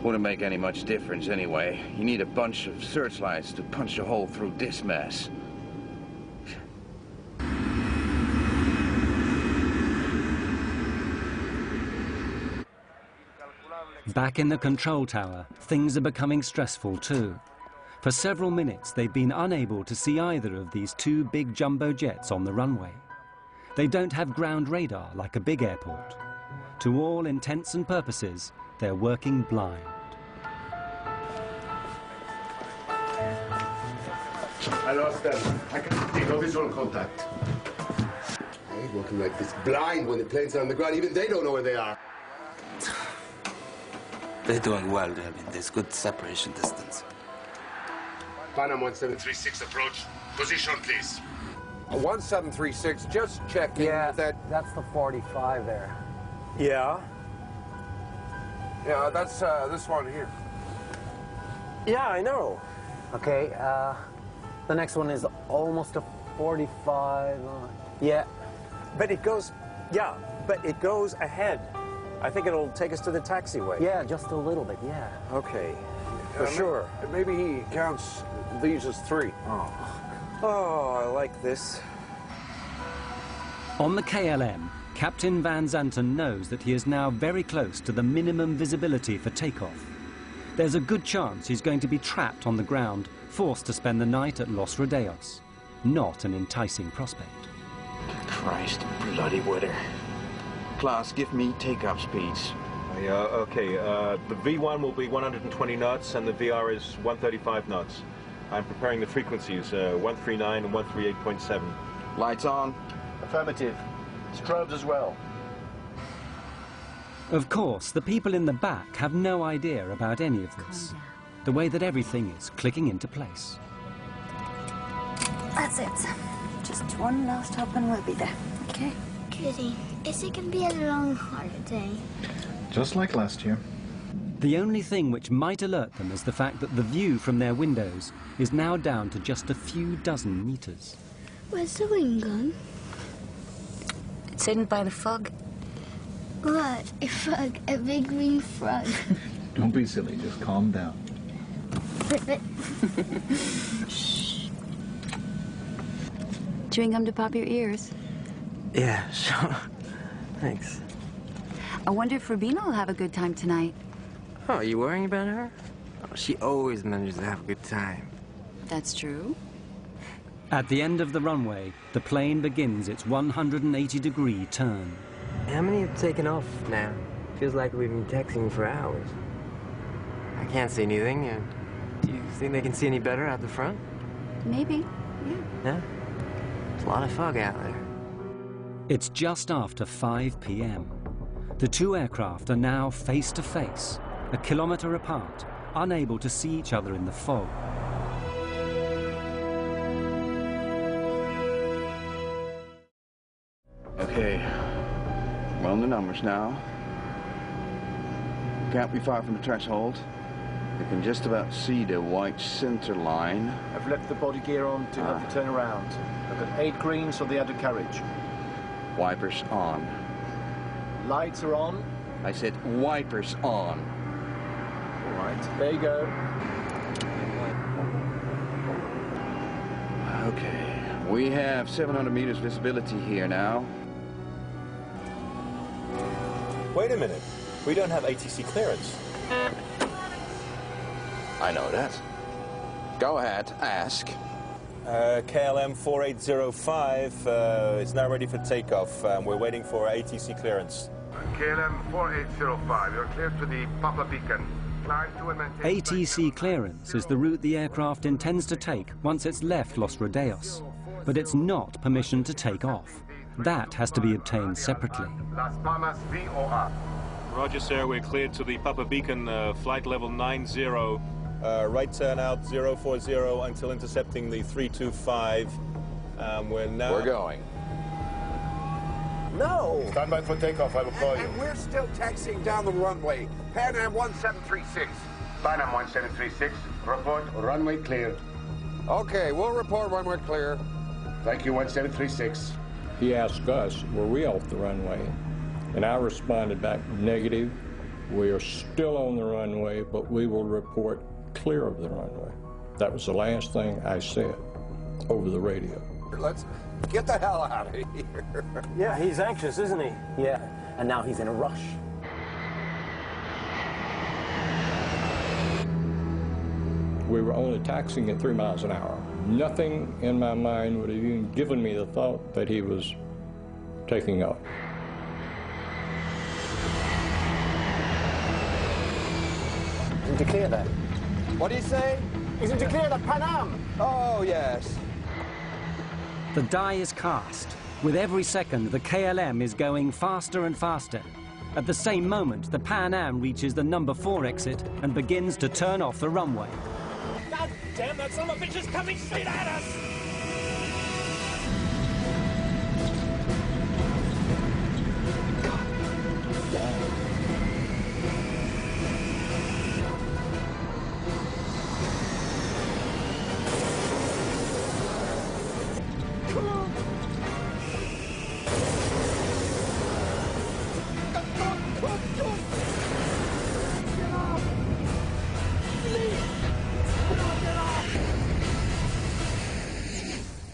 Wouldn't make any much difference anyway. You need a bunch of searchlights to punch a hole through this mess. Back in the control tower, things are becoming stressful too. For several minutes, they've been unable to see either of these two big jumbo jets on the runway. They don't have ground radar like a big airport. To all intents and purposes, they're working blind. I lost them. I can't see no visual contact. I hate working like this, blind when the planes are on the ground. Even they don't know where they are. They're doing well, Devin. There's good separation distance. Pan Am 1736 approach. Position, please. 1736, just checking that... That's the 45 there. Yeah? Yeah, that's this one here. Yeah, I know. Okay, the next one is almost a 45. Yeah, but it goes, but it goes ahead. I think it'll take us to the taxiway. Yeah, just a little bit, yeah. Okay, for sure. Maybe he counts these as 3. Oh, I like this. On the KLM, Captain Van Zanten knows that he is now very close to the minimum visibility for takeoff. There's a good chance he's going to be trapped on the ground, forced to spend the night at Los Rodeos. Not an enticing prospect. Christ, bloody weather. Klaus, give me takeoff speeds. Yeah, okay. The V1 will be 120 knots and the VR is 135 knots. I'm preparing the frequencies, 139 and 138.7. Lights on. Affirmative. Strobes as well. Of course, the people in the back have no idea about any of this. The way that everything is clicking into place. That's it. Just one last hop and we'll be there. Okay? Goody. Is it going to be a long holiday? Just like last year. The only thing which might alert them is the fact that the view from their windows is now down to just a few dozen meters. Where's the wing gone? It's hidden by the fog. What? A frog? A big green frog? Don't be silly, just calm down. But... Shh. Chewing gum to pop your ears? Yeah, sure. Thanks. I wonder if Rubina will have a good time tonight. Oh, are you worrying about her? Oh, she always manages to have a good time. That's true. At the end of the runway, the plane begins its 180-degree turn. How many have taken off now? Feels like we've been taxiing for hours. I can't see anything. Do you think they can see any better out the front? Maybe, yeah. Yeah? There's a lot of fog out there. It's just after 5 p.m. The two aircraft are now face to face, a kilometer apart, unable to see each other in the fog. Okay, we're on the numbers now. Can't be far from the threshold. You can just about see the white center line. I've left the body gear on to have to turn around. I've got 8 greens on the undercarriage. Wipers on. Lights are on. I said wipers on. All right, there you go. Okay, we have 700 meters visibility here now. Wait a minute. We don't have ATC clearance. I know that. Go ahead, ask. KLM 4805 is now ready for takeoff. We're waiting for ATC clearance. KLM 4805, you're cleared to the Papa Beacon. Climb to and maintain... ATC clearance is the route the aircraft intends to take once it's left Los Rodeos. But it's not permission to take off. That has to be obtained separately. Las Palmas VOR. Roger, sir. We're cleared to the Papa Beacon, flight level 90. Right turn out 040 until intercepting the 325. We're going. No! Stand by for takeoff, I will call you. And we're still taxiing down the runway. Pan Am 1736. Pan Am 1736, report runway cleared. Okay, we'll report when we're clear. Thank you, 1736. He asked us, were we off the runway? And I responded back, negative. We are still on the runway, but we will report clear of the runway. That was the last thing I said over the radio. Let's get the hell out of here. Yeah, he's anxious, isn't he? Yeah, and now he's in a rush. We were only taxiing at 3 miles an hour. Nothing in my mind would have even given me the thought that he was taking off. Isn't it clear there? What do you say? Isn't it clear that Pan Am? Oh, yes. The die is cast. With every second, the KLM is going faster and faster. At the same moment, the Pan Am reaches the number 4 exit and begins to turn off the runway. God damn, that son of a bitch is coming straight at us!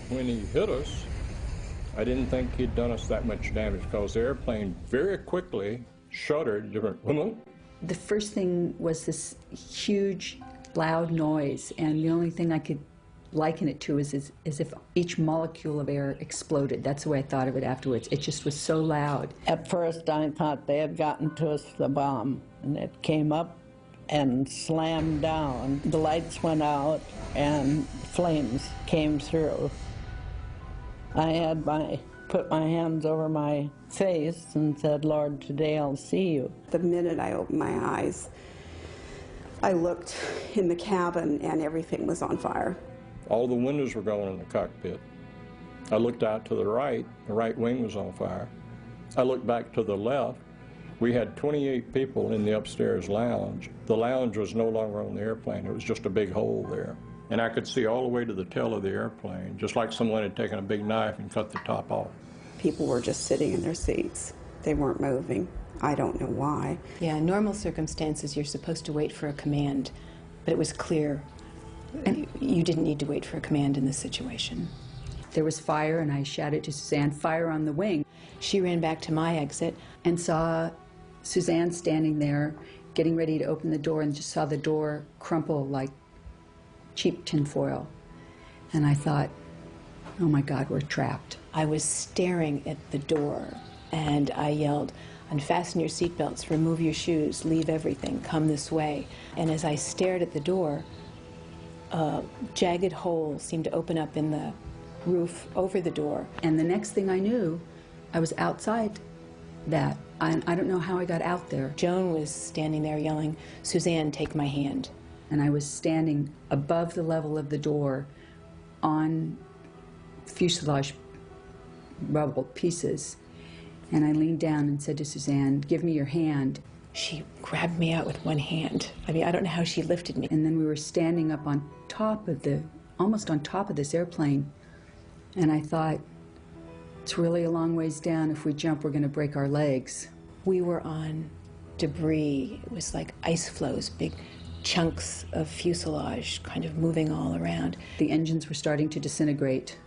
When he hit us, I didn't think he'd done us that much damage because the airplane very quickly shuddered. The first thing was this huge, loud noise, and the only thing I could liken it to is if each molecule of air exploded. That's the way I thought of it afterwards. It just was so loud. At first, I thought they had gotten to us the bomb, and it came up and slammed down. The lights went out, and flames came through. I had put my hands over my face and said, Lord, today I'll see you. The minute I opened my eyes, I looked in the cabin and everything was on fire. All the windows were going in the cockpit. I looked out to the right wing was on fire. I looked back to the left. We had 28 people in the upstairs lounge. The lounge was no longer on the airplane. It was just a big hole there. And I could see all the way to the tail of the airplane, just like someone had taken a big knife and cut the top off. People were just sitting in their seats. They weren't moving. I don't know why. Yeah, in normal circumstances, you're supposed to wait for a command, but it was clear and you didn't need to wait for a command in this situation. There was fire, and I shouted to Suzanne, fire on the wing. She ran back to my exit and saw Suzanne standing there, getting ready to open the door, and just saw the door crumple like cheap tinfoil. And I thought, oh my God, we're trapped. I was staring at the door, and I yelled, unfasten your seatbelts, remove your shoes, leave everything, come this way. And as I stared at the door, a jagged hole seemed to open up in the roof over the door. And the next thing I knew, I was outside that. I don't know how I got out there. Joan was standing there yelling, Suzanne, take my hand. And I was standing above the level of the door on fuselage rubble pieces. And I leaned down and said to Suzanne, give me your hand. She grabbed me out with one hand. I mean, I don't know how she lifted me. And then we were standing up on top of almost on top of this airplane. And I thought, it's really a long ways down. If we jump, we're going to break our legs. We were on debris. It was like ice floes, big chunks of fuselage kind of moving all around. The engines were starting to disintegrate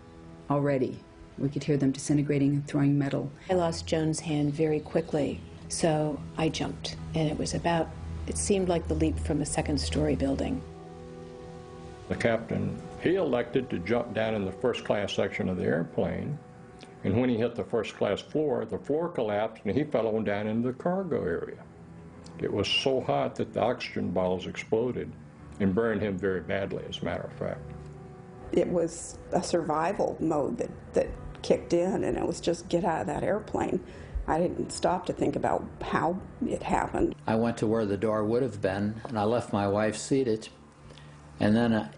already. We could hear them disintegrating and throwing metal. I lost Joan's hand very quickly, so I jumped. And it seemed like the leap from a second-story building. The captain, he elected to jump down in the first class section of the airplane, and when he hit the first class floor, the floor collapsed and he fell on down into the cargo area. It was so hot that the oxygen bottles exploded and burned him very badly, as a matter of fact. It was a survival mode that kicked in, and it was just get out of that airplane. I didn't stop to think about how it happened. I went to where the door would have been, and I left my wife seated, and then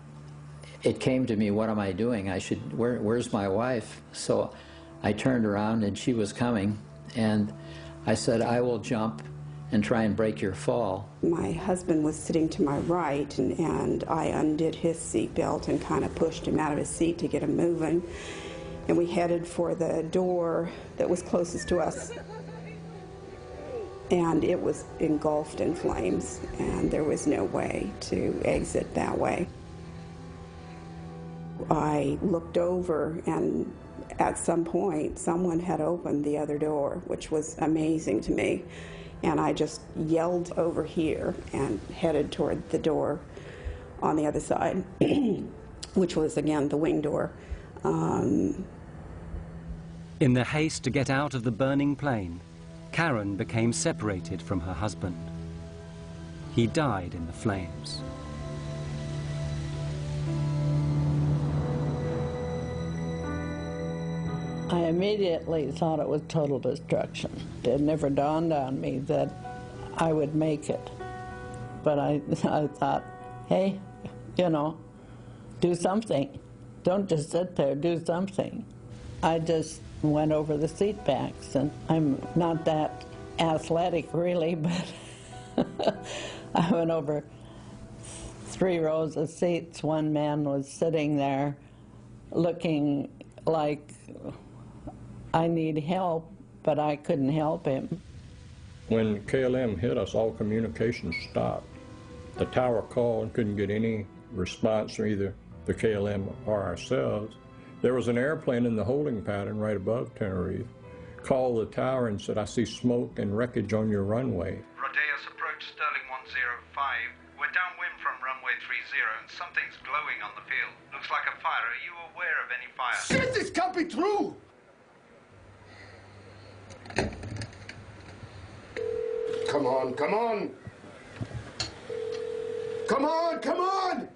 it came to me, what am I doing? Where's my wife? So I turned around, and she was coming, and I said, I will jump and try and break your fall. My husband was sitting to my right, and I undid his seatbelt and kind of pushed him out of his seat to get him moving. And we headed for the door that was closest to us. And it was engulfed in flames, and there was no way to exit that way. I looked over, and at some point, someone had opened the other door, which was amazing to me. And I just yelled over here and headed toward the door on the other side, which was, again, the wing door. In the haste to get out of the burning plane, Karen became separated from her husband. He died in the flames. I immediately thought it was total destruction. It never dawned on me that I would make it. But I thought, hey, you know, do something. Don't just sit there, do something. I just went over the seat backs, and I'm not that athletic really, but I went over 3 rows of seats. One man was sitting there looking like I need help, but I couldn't help him. When KLM hit us, all communication stopped. The tower called and couldn't get any response from either the KLM or ourselves. There was an airplane in the holding pattern right above Tenerife. Called the tower and said, I see smoke and wreckage on your runway. Rodeos approach Sterling 105. We're downwind from runway 30 and something's glowing on the field. Looks like a fire. Are you aware of any fire? Shit, this can't be true! Come on, come on! Come on, come on!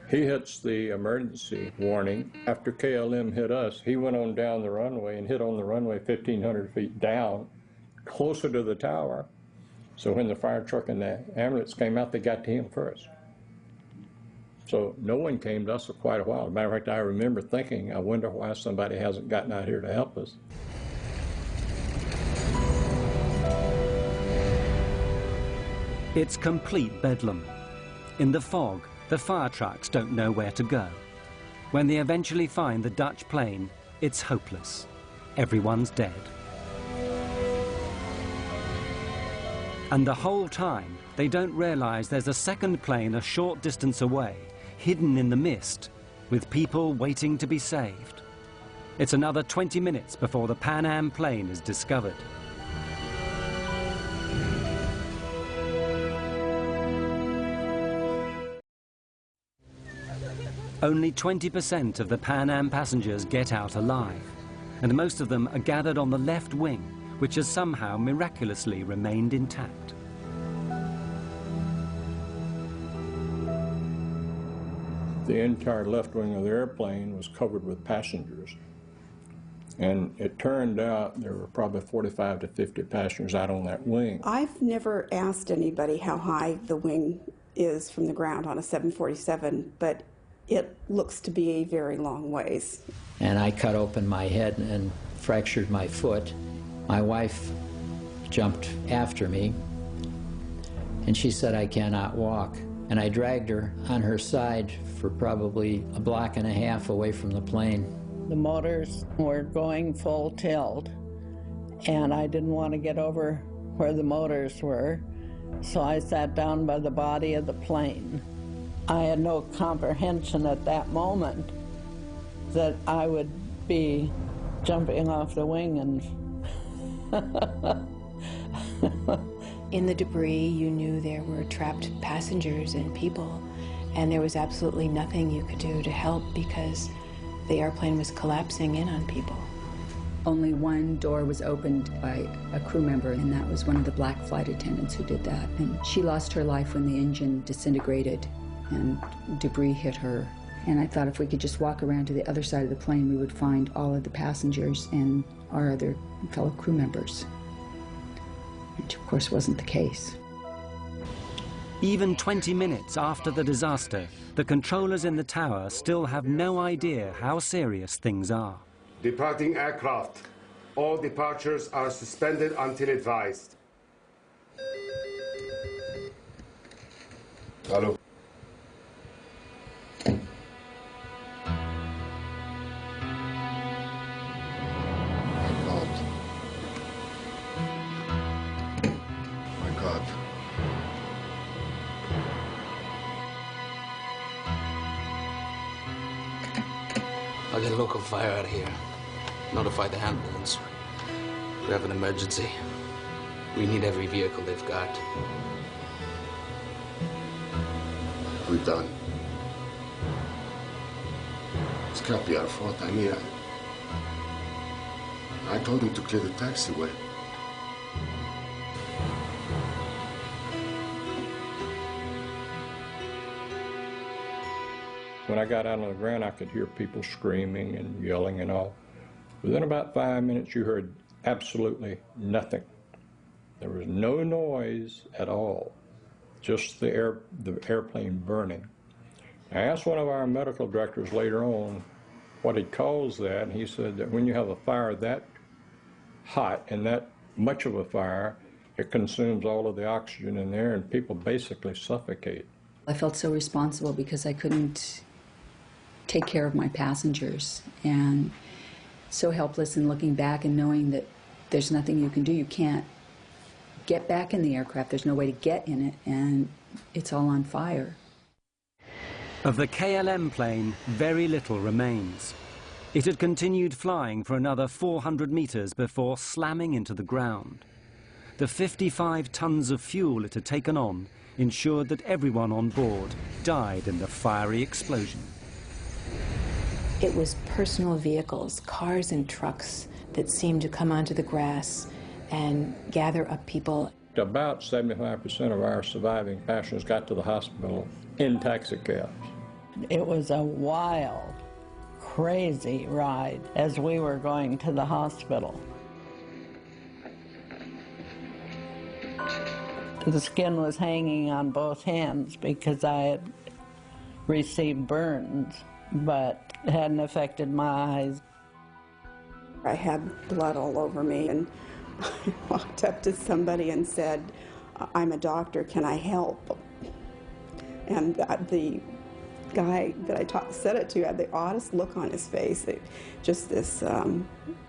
He hits the emergency warning. After KLM hit us, he went on down the runway and hit on the runway 1,500 feet down, closer to the tower. So when the fire truck and the ambulance came out, they got to him first. So no one came to us for quite a while. As a matter of fact, I remember thinking, I wonder why somebody hasn't gotten out here to help us. It's complete bedlam. In the fog, the fire trucks don't know where to go. When they eventually find the Dutch plane, it's hopeless. Everyone's dead. And the whole time, they don't realize there's a second plane a short distance away, hidden in the mist, with people waiting to be saved. It's another 20 minutes before the Pan Am plane is discovered. Only 20% of the Pan Am passengers get out alive, and most of them are gathered on the left wing, which has somehow miraculously remained intact. The entire left wing of the airplane was covered with passengers. And it turned out there were probably 45 to 50 passengers out on that wing. I've never asked anybody how high the wing is from the ground on a 747, but it looks to be a very long ways. And I cut open my head and fractured my foot. My wife jumped after me, and she said, I cannot walk. And I dragged her on her side for probably a block and a half away from the plane. The motors were going full tilt, and I didn't want to get over where the motors were, so I sat down by the body of the plane. I had no comprehension at that moment that I would be jumping off the wing and In the debris, you knew there were trapped passengers and people, and there was absolutely nothing you could do to help because the airplane was collapsing in on people. Only one door was opened by a crew member, and that was one of the black flight attendants who did that. And she lost her life when the engine disintegrated and debris hit her. And I thought if we could just walk around to the other side of the plane, we would find all of the passengers and our other fellow crew members. Which, of course, wasn't the case. Even 20 minutes after the disaster, the controllers in the tower still have no idea how serious things are. Departing aircraft. All departures are suspended until advised. Hello. I'll get local fire out of here. Notify the ambulance. We have an emergency. We need every vehicle they've got. We're done. It's can't be our fault. I mean, I told him to clear the taxiway. When I got out on the ground, I could hear people screaming and yelling and all. Within about 5 minutes, you heard absolutely nothing. There was no noise at all, just the airplane burning. I asked one of our medical directors later on what he calls that, and he said that when you have a fire that hot and that much of a fire, it consumes all of the oxygen in there, and people basically suffocate. I felt so responsible because I couldn't take care of my passengers, and so helpless in looking back and knowing that there's nothing you can do. You can't get back in the aircraft. There's no way to get in it, and it's all on fire. Of the KLM plane, very little remains. It had continued flying for another 400 meters before slamming into the ground. The 55 tons of fuel it had taken on ensured that everyone on board died in the fiery explosion. It was personal vehicles, cars and trucks that seemed to come onto the grass and gather up people. About 75% of our surviving passengers got to the hospital in taxicabs. It was a wild, crazy ride as we were going to the hospital. The skin was hanging on both hands because I had received burns, but it hadn't affected my eyes. I had blood all over me, and I walked up to somebody and said, "I'm a doctor, can I help?" And the guy that I said it to had the oddest look on his face, just this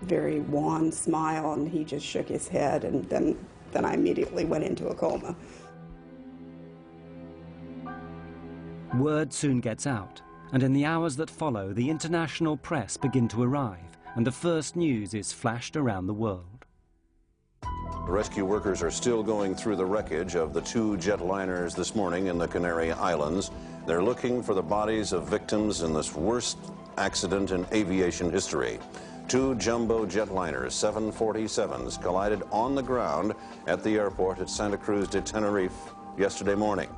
very wan smile, and he just shook his head, and then I immediately went into a coma. Word soon gets out, and in the hours that follow, the international press begin to arrive, and the first news is flashed around the world. The rescue workers are still going through the wreckage of the 2 jetliners this morning in the Canary Islands. They're looking for the bodies of victims in this worst accident in aviation history. 2 jumbo jetliners, 747s, collided on the ground at the airport at Santa Cruz de Tenerife yesterday morning.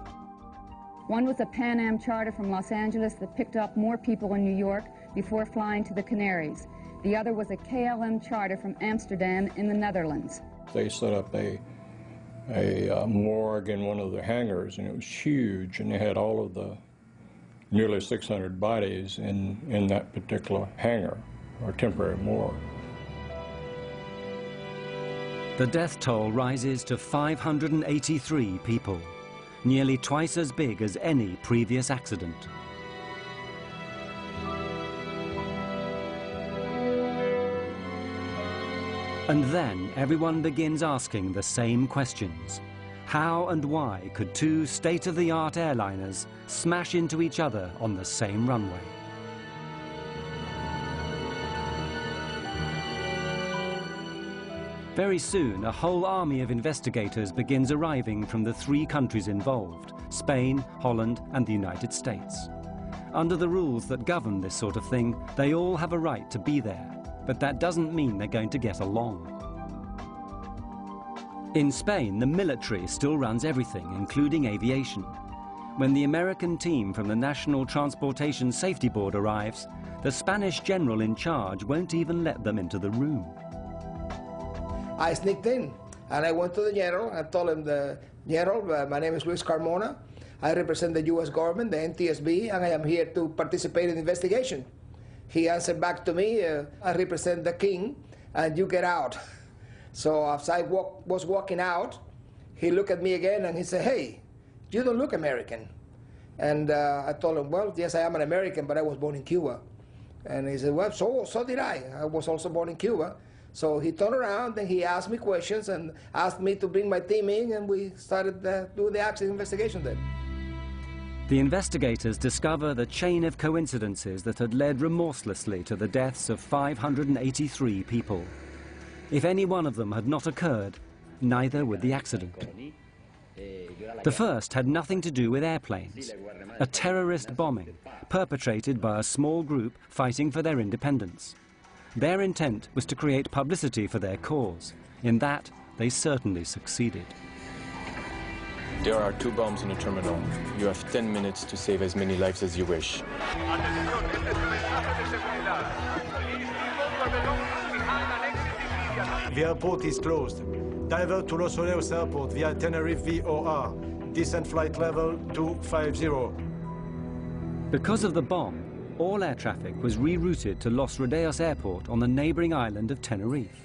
One was a Pan Am charter from Los Angeles that picked up more people in New York before flying to the Canaries. The other was a KLM charter from Amsterdam in the Netherlands. They set up a morgue in one of the hangars, and it was huge, and they had all of the nearly 600 bodies in that particular hangar, or temporary morgue. The death toll rises to 583 people, nearly twice as big as any previous accident. And then everyone begins asking the same questions. How and why could 2 state-of-the-art airliners smash into each other on the same runway? Very soon, a whole army of investigators begins arriving from the 3 countries involved, Spain, Holland, and the United States. Under the rules that govern this sort of thing, they all have a right to be there, but that doesn't mean they're going to get along. In Spain, the military still runs everything, including aviation. When the American team from the National Transportation Safety Board arrives, the Spanish general in charge won't even let them into the room. I sneaked in, and I went to the general and told him, the general, my name is Luis Carmona. I represent the U.S. government, the NTSB, and I am here to participate in the investigation. He answered back to me, I represent the king, and you get out. So as I was walking out, he looked at me again and he said, hey, you don't look American. And I told him, well, yes, I am an American, but I was born in Cuba. And he said, well, so did I. I was also born in Cuba. So he turned around and he asked me questions and asked me to bring my team in, and we started doing the accident investigation then. The investigators discover the chain of coincidences that had led remorselessly to the deaths of 583 people. If any one of them had not occurred, neither would the accident. The first had nothing to do with airplanes, a terrorist bombing perpetrated by a small group fighting for their independence. Their intent was to create publicity for their cause. In that, they certainly succeeded. There are 2 bombs in the terminal. You have 10 minutes to save as many lives as you wish. The airport is closed. Divert to Los Olivos Airport via Tenerife VOR. Descent flight level 250. Because of the bomb, all air traffic was rerouted to Los Rodeos Airport on the neighboring island of Tenerife.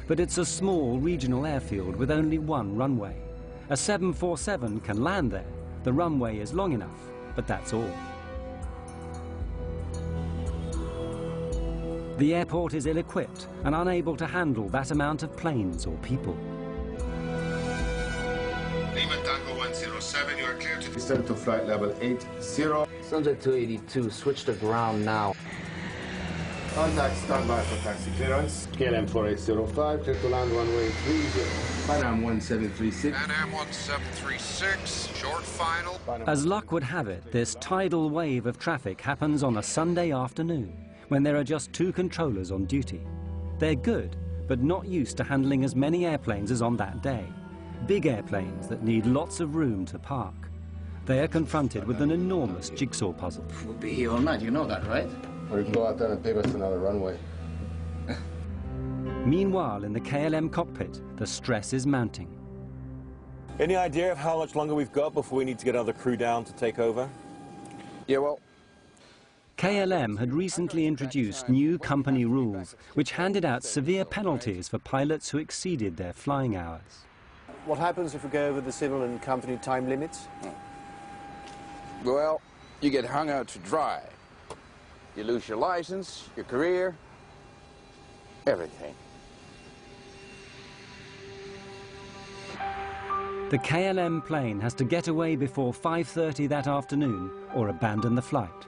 But it's a small regional airfield with only 1 runway. A 747 can land there. The runway is long enough, but that's all. The airport is ill-equipped and unable to handle that amount of planes or people. Lima Tango 107, you are clear to descend to flight level 80. Sunset 282, switch to ground now. Contact standby for taxi clearance. KLM 4805, clear to land runway 30. Pan Am 1736. Pan Am 1736, short final. As luck would have it, this tidal wave of traffic happens on a Sunday afternoon, when there are just 2 controllers on duty. They're good, but not used to handling as many airplanes as on that day. Big airplanes that need lots of room to park. They are confronted with an enormous jigsaw puzzle. We'll be here all night, you know that, right? Or you can go out there and pave us another runway. Meanwhile, in the KLM cockpit, the stress is mounting. Any idea of how much longer we've got before we need to get another crew down to take over? Yeah, well, KLM had recently introduced new company rules which handed out severe penalties for pilots who exceeded their flying hours. What happens if we go over the civil and company time limits? well, you get hung out to dry. You lose your license, your career, everything. The KLM plane has to get away before 5:30 that afternoon or abandon the flight.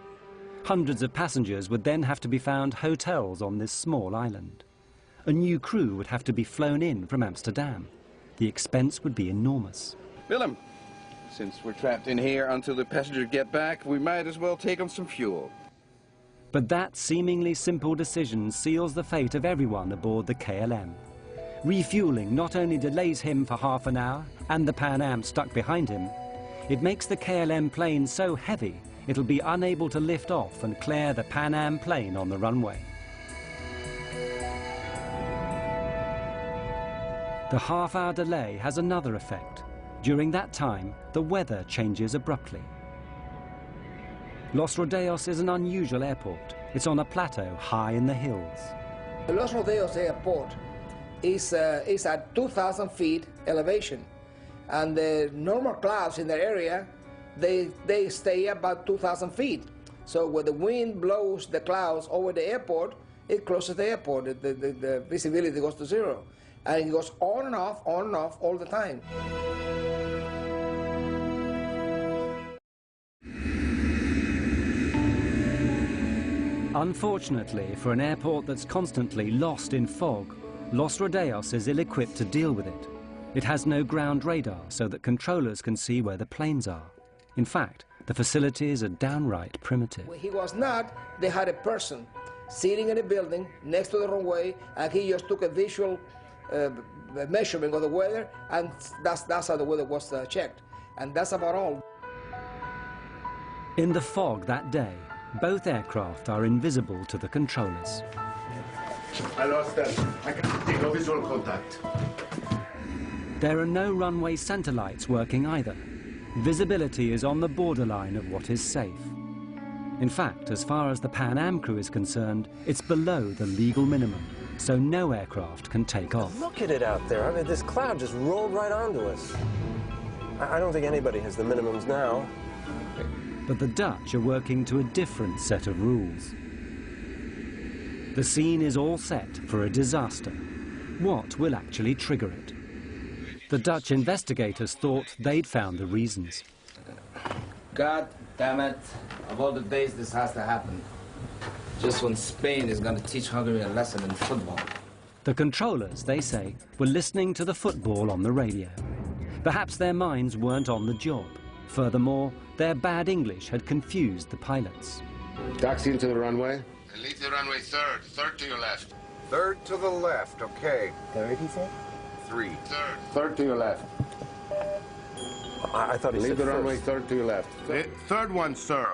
Hundreds of passengers would then have to be found hotels on this small island. A new crew would have to be flown in from Amsterdam. The expense would be enormous. Willem, since we're trapped in here until the passengers get back, we might as well take on some fuel. But that seemingly simple decision seals the fate of everyone aboard the KLM. Refueling not only delays him for half an hour and the Pan Am stuck behind him, it makes the KLM plane so heavy it'll be unable to lift off and clear the Pan Am plane on the runway. The half-hour delay has another effect. During that time, the weather changes abruptly. Los Rodeos is an unusual airport. It's on a plateau high in the hills. The Los Rodeos Airport is at 2,000 feet elevation, and the normal clouds in the area, they stay about 2,000 feet. So when the wind blows the clouds over the airport, it closes the airport. The visibility goes to zero. And it goes on and off all the time. Unfortunately, for an airport that's constantly lost in fog, Los Rodeos is ill-equipped to deal with it. It has no ground radar so that controllers can see where the planes are. In fact, the facilities are downright primitive. When he was not, they had a person sitting in a building next to the runway, and he just took a visual measurement of the weather, and that's how the weather was checked. And that's about all. In the fog that day, both aircraft are invisible to the controllers. I lost them. I can see no visual contact. There are no runway center lights working either. Visibility is on the borderline of what is safe. In fact, as far as the Pan Am crew is concerned, it's below the legal minimum, so no aircraft can take off. Look at it out there. I mean, this cloud just rolled right onto us. I don't think anybody has the minimums now. But the Dutch are working to a different set of rules. The scene is all set for a disaster. What will actually trigger it? The Dutch investigators thought they'd found the reasons. God damn it. Of all the days this has to happen. Just when Spain is going to teach Hungary a lesson in football. The controllers, they say, were listening to the football on the radio. Perhaps their minds weren't on the job. Furthermore, their bad English had confused the pilots. Taxi into the runway. And leave the runway third. Third to your left. Third to the left, okay. Third, he said? 3. Third to your left. I thought he Leave said the first. runway third to your left. Third one, sir.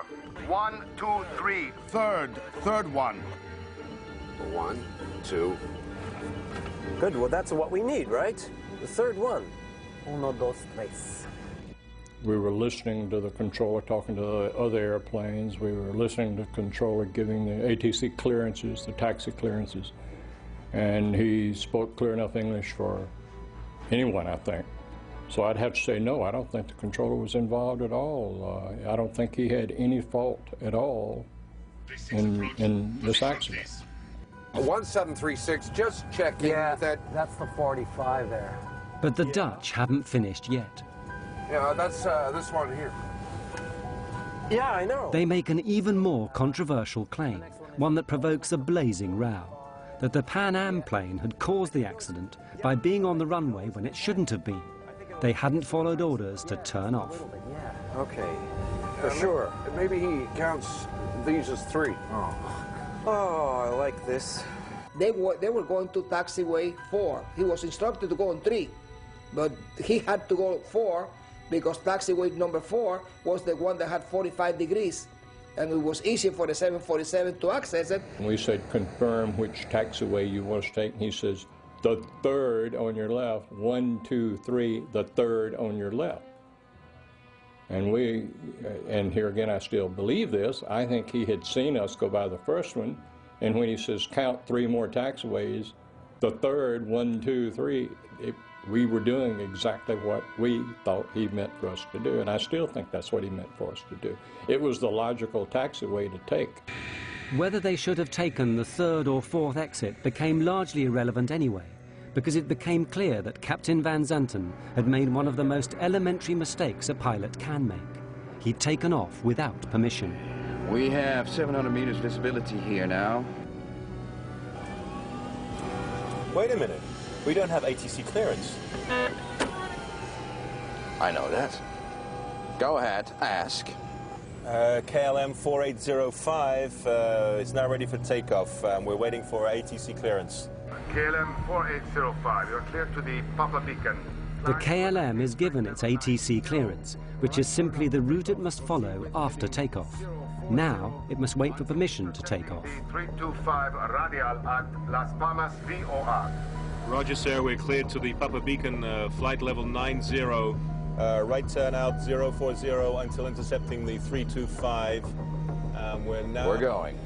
1, 2, 3. Third one. 1, 2. Good, well, that's what we need, right? The third one. Uno, dos, tres. We were listening to the controller talking to the other airplanes. We were listening to the controller giving the ATC clearances, the taxi clearances. And he spoke clear enough English for anyone, I think. So I'd have to say no, I don't think the controller was involved at all. I don't think he had any fault at all in this accident. 1736, just checking that. That's the 45 there. But the Dutch haven't finished yet. Yeah, that's this one here. Yeah, I know. They make an even more controversial claim, one that provokes a blazing row, that the Pan Am plane had caused the accident by being on the runway when it shouldn't have been. They hadn't followed orders to turn off. Okay, for sure. Maybe he counts these as 3. Oh, I like this. They were going to taxiway 4. He was instructed to go on 3, but he had to go 4 because taxiway number 4 was the one that had 45 degrees, and it was easier for the 747 to access it. We said, confirm which taxiway you want to take. And he says, the third on your left, 1, 2, 3, the third on your left. And here again, I still believe this. I think he had seen us go by the first one, and when he says count 3 more taxiways, the third, 1, 2, 3, we were doing exactly what we thought he meant for us to do, and I still think that's what he meant for us to do. It was the logical taxiway to take. Whether they should have taken the third or fourth exit became largely irrelevant anyway, because it became clear that Captain Van Zanten had made one of the most elementary mistakes a pilot can make. He'd taken off without permission. We have 700 meters visibility here now. Wait a minute. We don't have ATC clearance. I know that. Go ahead, ask. KLM 4805 is now ready for takeoff. We're waiting for ATC clearance. KLM 4805, you're clear to the Papa Beacon. The KLM is given its ATC clearance, which is simply the route it must follow after takeoff. Now, it must wait for permission to take off. 325 radial at Las Palmas VOR. Roger, sir. We're cleared to the Papa Beacon, flight level 90. Right turn out 040 until intercepting the 325. We're going.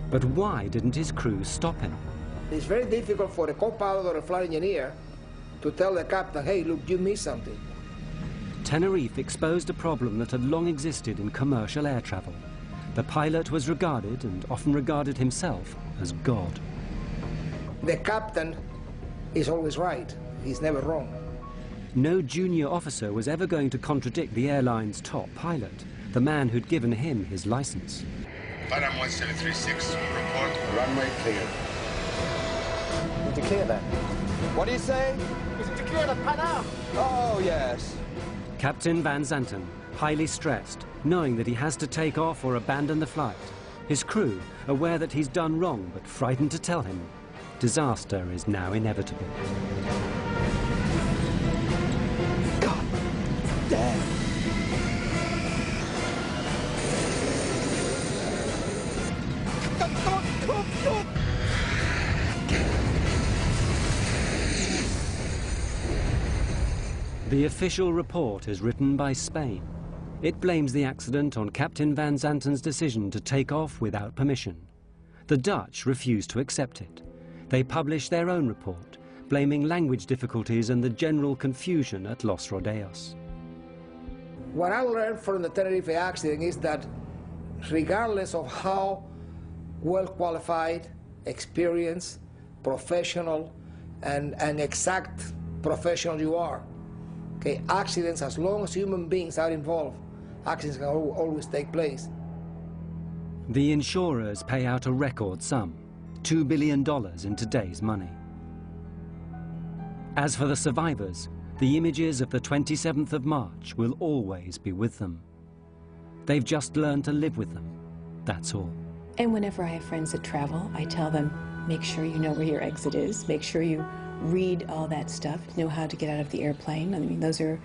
But why didn't his crew stop him? It's very difficult for a co-pilot or a flight engineer to tell the captain, hey, look, you missed something. Tenerife exposed a problem that had long existed in commercial air travel. The pilot was regarded, and often regarded himself, as God. The captain is always right. He's never wrong. No junior officer was ever going to contradict the airline's top pilot, the man who'd given him his license. Panam 1736, report runway clear. To clear that. What do you say? Is it to clear the Pan Am? Oh, yes. Captain Van Zanten, highly stressed, knowing that he has to take off or abandon the flight. His crew, aware that he's done wrong but frightened to tell him. Disaster is now inevitable. God damn. The official report is written by Spain. It blames the accident on Captain Van Zanten's decision to take off without permission. The Dutch refuse to accept it. They publish their own report, blaming language difficulties and the general confusion at Los Rodeos. What I learned from the Tenerife accident is that regardless of how well qualified, experienced, professional, and exact professional you are, okay, accidents, as long as human beings are involved, accidents can always take place. The insurers pay out a record sum, $2 billion in today's money. As for the survivors, the images of the 27th of March will always be with them. They've just learned to live with them, that's all. And whenever I have friends that travel, I tell them, make sure you know where your exit is, make sure you read all that stuff, know how to get out of the airplane. I mean, those are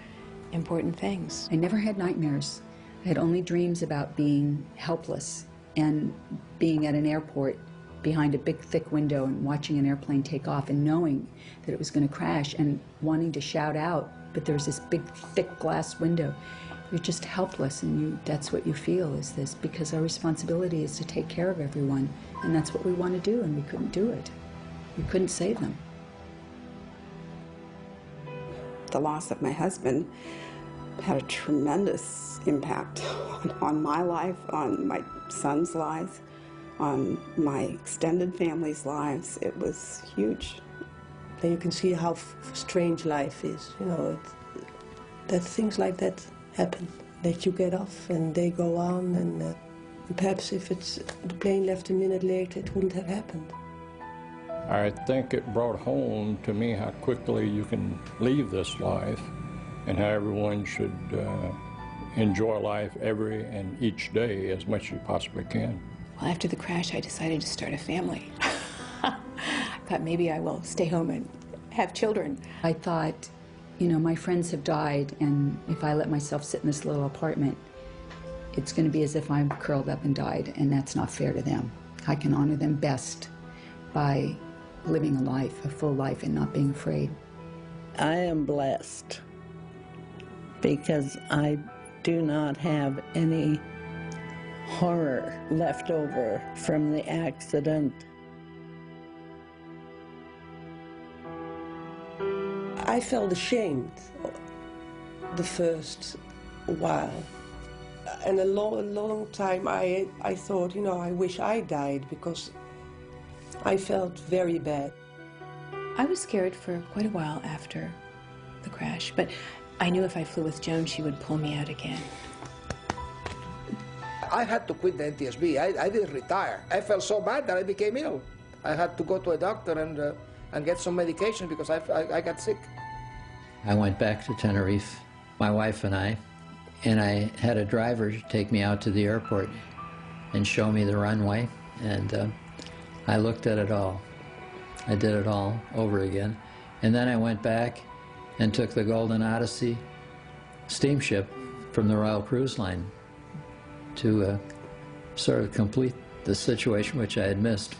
important things. I never had nightmares. I had only dreams about being helpless and being at an airport behind a big, thick window and watching an airplane take off and knowing that it was going to crash and wanting to shout out, but there was this big, thick glass window. You're just helpless, and that's what you feel, is this, because our responsibility is to take care of everyone, and that's what we want to do, and we couldn't do it. We couldn't save them. The loss of my husband had a tremendous impact on my life, on my son's lives, on my extended family's lives. It was huge. Then you can see how strange life is, you know, that things like that happen, that you get off and they go on, and perhaps if the plane left a minute later, it wouldn't have happened. I think it brought home to me how quickly you can leave this life and how everyone should enjoy life every and each day as much as you possibly can. Well, after the crash, I decided to start a family. I thought maybe I will stay home and have children. I thought, you know, my friends have died, and if I let myself sit in this little apartment, it's going to be as if I'm curled up and died, and that's not fair to them. I can honor them best by living a life, a full life, and not being afraid. I am blessed because I do not have any horror left over from the accident. I felt ashamed the first while. And a long time I thought, you know, I wish I died, because I felt very bad. I was scared for quite a while after the crash, but I knew if I flew with Joan, she would pull me out again. I had to quit the NTSB. I didn't retire. I felt so bad that I became ill. I had to go to a doctor and get some medication because I got sick. I went back to Tenerife, my wife and I had a driver take me out to the airport and show me the runway, and I looked at it all. I did it all over again. And then I went back and took the Golden Odyssey steamship from the Royal Cruise Line to sort of complete the situation which I had missed.